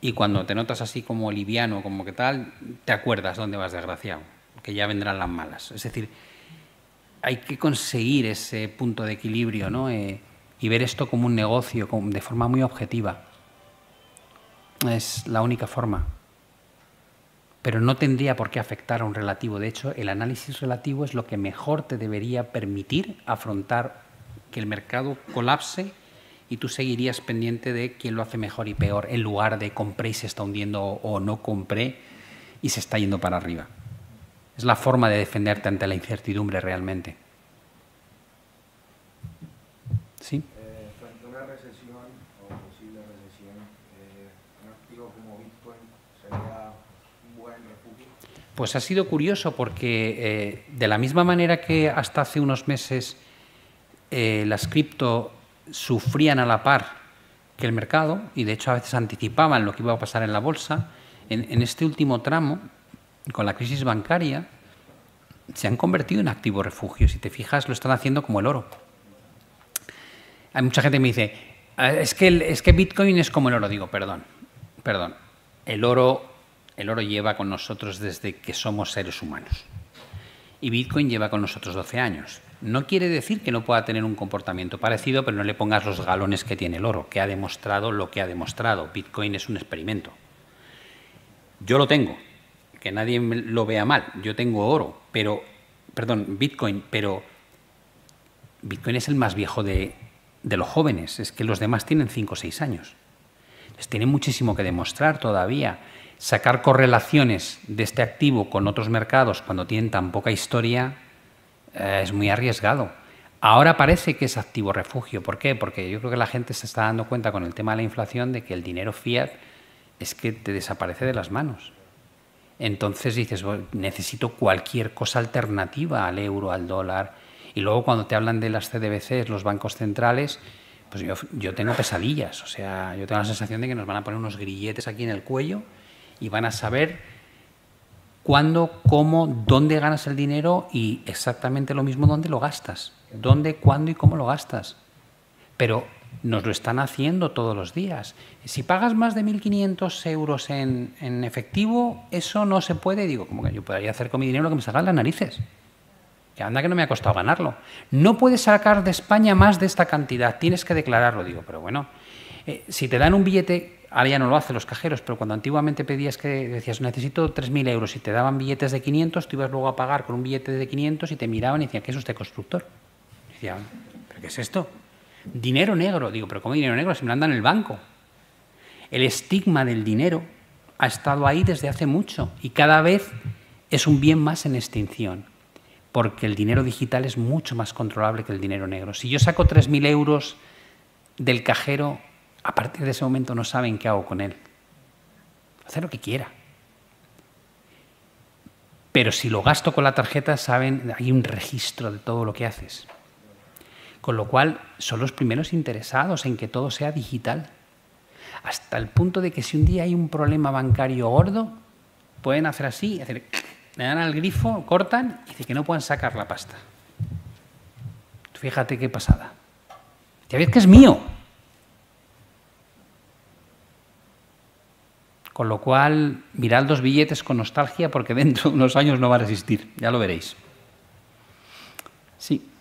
y cuando te notas así como liviano, como que tal, te acuerdas dónde vas, desgraciado, que ya vendrán las malas. Es decir, hay que conseguir ese punto de equilibrio, ¿no? Y ver esto como un negocio, de forma muy objetiva. Es la única forma. Pero no tendría por qué afectar a un relativo. De hecho, el análisis relativo es lo que mejor te debería permitir afrontar que el mercado colapse y tú seguirías pendiente de quién lo hace mejor y peor, en lugar de compré y se está hundiendo o no compré y se está yendo para arriba. Es la forma de defenderte ante la incertidumbre realmente. ¿Sí? Frente a una recesión o posible recesión, un activo como Bitcoin sería un buen refugio. Pues ha sido curioso porque de la misma manera que hasta hace unos meses las cripto sufrían a la par que el mercado y de hecho a veces anticipaban lo que iba a pasar en la bolsa, en este último tramo, con la crisis bancaria, se han convertido en activos refugios. Si te fijas, lo están haciendo como el oro. Hay mucha gente que me dice, es que Bitcoin es como el oro. Digo, perdón. El oro lleva con nosotros desde que somos seres humanos. Y Bitcoin lleva con nosotros 12 años. No quiere decir que no pueda tener un comportamiento parecido, pero no le pongas los galones que tiene el oro, que ha demostrado lo que ha demostrado. Bitcoin es un experimento. Yo lo tengo, que nadie lo vea mal. Yo tengo oro, Bitcoin, pero Bitcoin es el más viejo de los jóvenes. Es que los demás tienen 5 o 6 años. Entonces, tiene muchísimo que demostrar todavía. Sacar correlaciones de este activo con otros mercados cuando tienen tan poca historia es muy arriesgado. Ahora parece que es activo refugio. ¿Por qué? Porque yo creo que la gente se está dando cuenta con el tema de la inflación de que el dinero fiat es que te desaparece de las manos. Entonces dices, bueno, necesito cualquier cosa alternativa al euro, al dólar. Y luego cuando te hablan de las CDBCs, los bancos centrales, pues yo tengo pesadillas. O sea, yo tengo la sensación de que nos van a poner unos grilletes aquí en el cuello y van a saber cuándo, cómo, dónde ganas el dinero y exactamente lo mismo dónde lo gastas. Dónde, cuándo y cómo lo gastas. Pero nos lo están haciendo todos los días. Si pagas más de 1.500 euros en efectivo, eso no se puede. Digo, como que yo podría hacer con mi dinero lo que me salga en las narices. Que anda que no me ha costado ganarlo. No puedes sacar de España más de esta cantidad, tienes que declararlo. Digo, pero bueno, si te dan un billete, ahora ya no lo hacen los cajeros, pero cuando antiguamente pedías que decías, necesito 3.000 euros y te daban billetes de 500, tú ibas luego a pagar con un billete de 500 y te miraban y decían, ¿qué es usted, constructor? Y decían, ¿pero qué es esto? Dinero negro. Digo, ¿pero cómo dinero negro? Si me lo andan en el banco. El estigma del dinero ha estado ahí desde hace mucho y cada vez es un bien más en extinción, porque el dinero digital es mucho más controlable que el dinero negro. Si yo saco 3.000 euros del cajero, a partir de ese momento no saben qué hago con él. Hacer lo que quiera. Pero si lo gasto con la tarjeta, saben, hay un registro de todo lo que haces. Con lo cual, son los primeros interesados en que todo sea digital. Hasta el punto de que si un día hay un problema bancario gordo, pueden hacer así, le dan al grifo, cortan y dicen que no pueden sacar la pasta. Fíjate qué pasada. Ya ves que es mío. Con lo cual, mirad los billetes con nostalgia porque dentro de unos años no va a resistir. Ya lo veréis. Sí.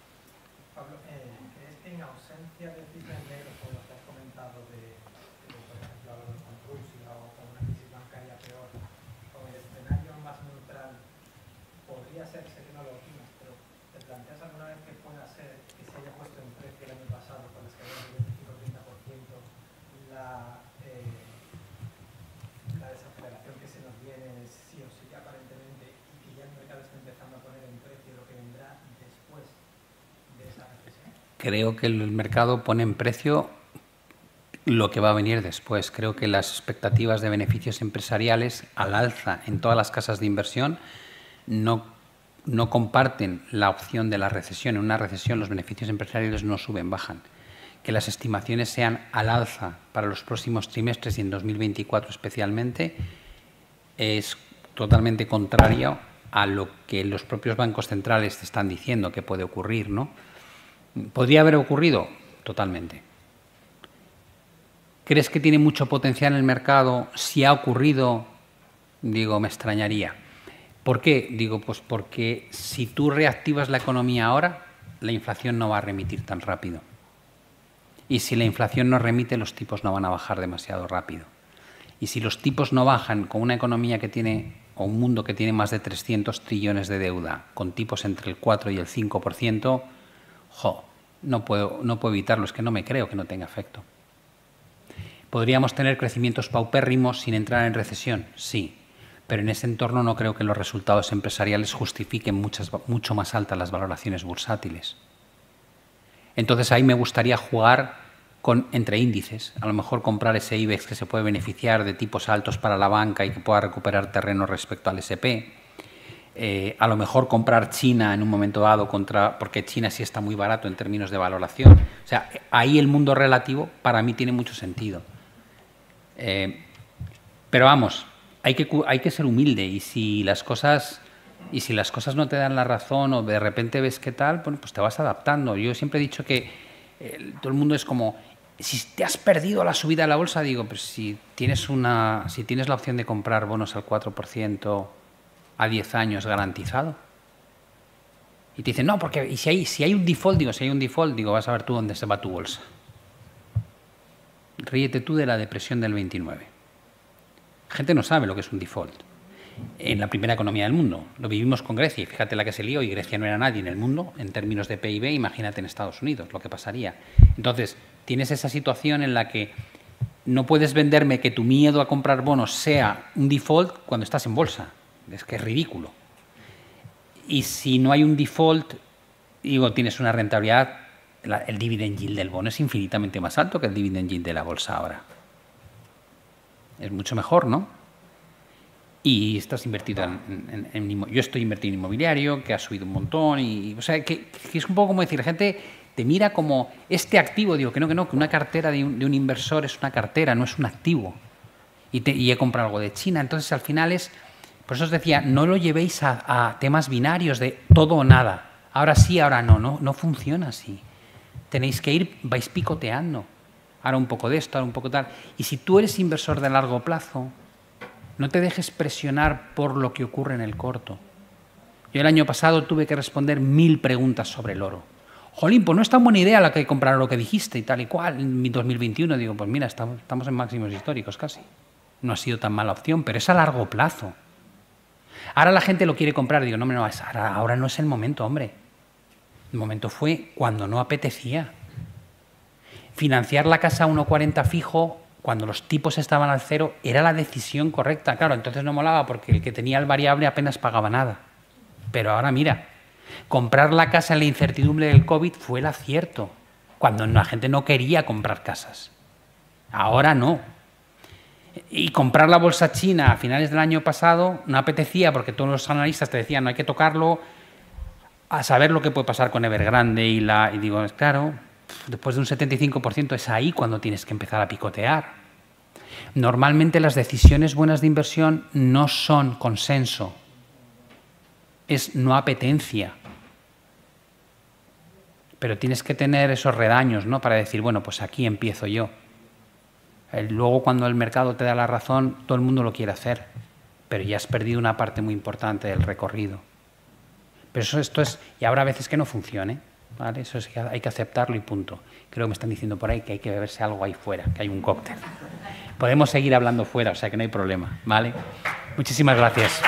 Pablo, ¿crees que en ausencia de cifras negras, como lo que has comentado, por ejemplo, con Rusia o con una crisis bancaria peor, con el escenario más neutral, podría ser, sé que no lo opinas, pero ¿te planteas alguna vez que pueda ser que se haya puesto en precio el año pasado con las caídas del 25-30% la desaceleración que se nos viene sí o sí aparentemente y que ya el mercado está empezando a poner en precio lo que vendrá después de esa recesión? Creo que el mercado pone en precio lo que va a venir después. Creo que las expectativas de beneficios empresariales al alza en todas las casas de inversión no comparten la opción de la recesión. En una recesión los beneficios empresariales no suben, bajan. Que las estimaciones sean al alza para los próximos trimestres y en 2024 especialmente es totalmente contrario a lo que los propios bancos centrales te están diciendo que puede ocurrir, ¿no? ¿Podría haber ocurrido? Totalmente. ¿Crees que tiene mucho potencial en el mercado? Si ha ocurrido, digo, me extrañaría. ¿Por qué? Digo, pues porque si tú reactivas la economía ahora, la inflación no va a remitir tan rápido. Y si la inflación no remite, los tipos no van a bajar demasiado rápido. Y si los tipos no bajan con una economía que tiene, o un mundo que tiene más de 300 trillones de deuda, con tipos entre el 4 y el 5%, no puedo evitarlo, es que no me creo que no tenga efecto. ¿Podríamos tener crecimientos paupérrimos sin entrar en recesión? Sí, pero en ese entorno no creo que los resultados empresariales justifiquen mucho más altas las valoraciones bursátiles. Entonces ahí me gustaría jugar entre índices, a lo mejor comprar ese IBEX que se puede beneficiar de tipos altos para la banca y que pueda recuperar terreno respecto al SP. A lo mejor comprar China en un momento dado porque China sí está muy barato en términos de valoración. O sea, ahí el mundo relativo para mí tiene mucho sentido. Pero vamos, hay que ser humilde y si las cosas no te dan la razón o de repente ves qué tal, bueno, pues te vas adaptando. Yo siempre he dicho que todo el mundo es como, si te has perdido la subida de la bolsa, digo, pues si tienes la opción de comprar bonos al 4% a 10 años garantizado. Y te dicen, no, porque y si hay un default, digo, vas a ver tú dónde se va tu bolsa. Ríete tú de la depresión del 29. La gente no sabe lo que es un default. En la primera economía del mundo. Lo vivimos con Grecia y fíjate la que se lió y Grecia no era nadie en el mundo en términos de PIB, imagínate en Estados Unidos lo que pasaría. Entonces, tienes esa situación en la que no puedes venderme que tu miedo a comprar bonos sea un default cuando estás en bolsa. Es que es ridículo. Y si no hay un default, digo, tienes una rentabilidad, el dividend yield del bono es infinitamente más alto que el dividend yield de la bolsa ahora. Es mucho mejor, ¿no? Y estás invertido yo estoy invertido en inmobiliario, que ha subido un montón, o sea, que es un poco como decir, la gente te mira como este activo, digo, que una cartera de un inversor es una cartera, no es un activo. Y he comprado algo de China, entonces al final por eso os decía, no lo llevéis a temas binarios de todo o nada. Ahora sí, ahora no funciona así. Tenéis que vais picoteando. Ahora un poco de esto, ahora un poco tal. Y si tú eres inversor de largo plazo, no te dejes presionar por lo que ocurre en el corto. Yo el año pasado tuve que responder 1000 preguntas sobre el oro. Jolín, pues no es tan buena idea la que comprar lo que dijiste y tal y cual. En 2021 digo, pues mira, estamos en máximos históricos casi. No ha sido tan mala opción, pero es a largo plazo. Ahora la gente lo quiere comprar. Digo, no, ahora no es el momento, hombre. El momento fue cuando no apetecía. Financiar la casa a 1,40 fijo cuando los tipos estaban al cero era la decisión correcta. Claro, entonces no molaba porque el que tenía el variable apenas pagaba nada. Pero ahora mira, comprar la casa en la incertidumbre del COVID fue el acierto, cuando la gente no quería comprar casas. Ahora no. Y comprar la bolsa china a finales del año pasado no apetecía porque todos los analistas te decían no hay que tocarlo, a saber lo que puede pasar con Evergrande y digo, claro, después de un 75% es ahí cuando tienes que empezar a picotear. Normalmente las decisiones buenas de inversión no son consenso, es no apetencia. Pero tienes que tener esos redaños, ¿no? Para decir, bueno, pues aquí empiezo yo. Luego cuando el mercado te da la razón, todo el mundo lo quiere hacer, pero ya has perdido una parte muy importante del recorrido. Pero esto es, y habrá veces que no funcione, ¿vale? Eso es que hay que aceptarlo y punto. Creo que me están diciendo por ahí que hay que beberse algo ahí fuera, que hay un cóctel. Podemos seguir hablando fuera, o sea que no hay problema, ¿vale? Muchísimas gracias.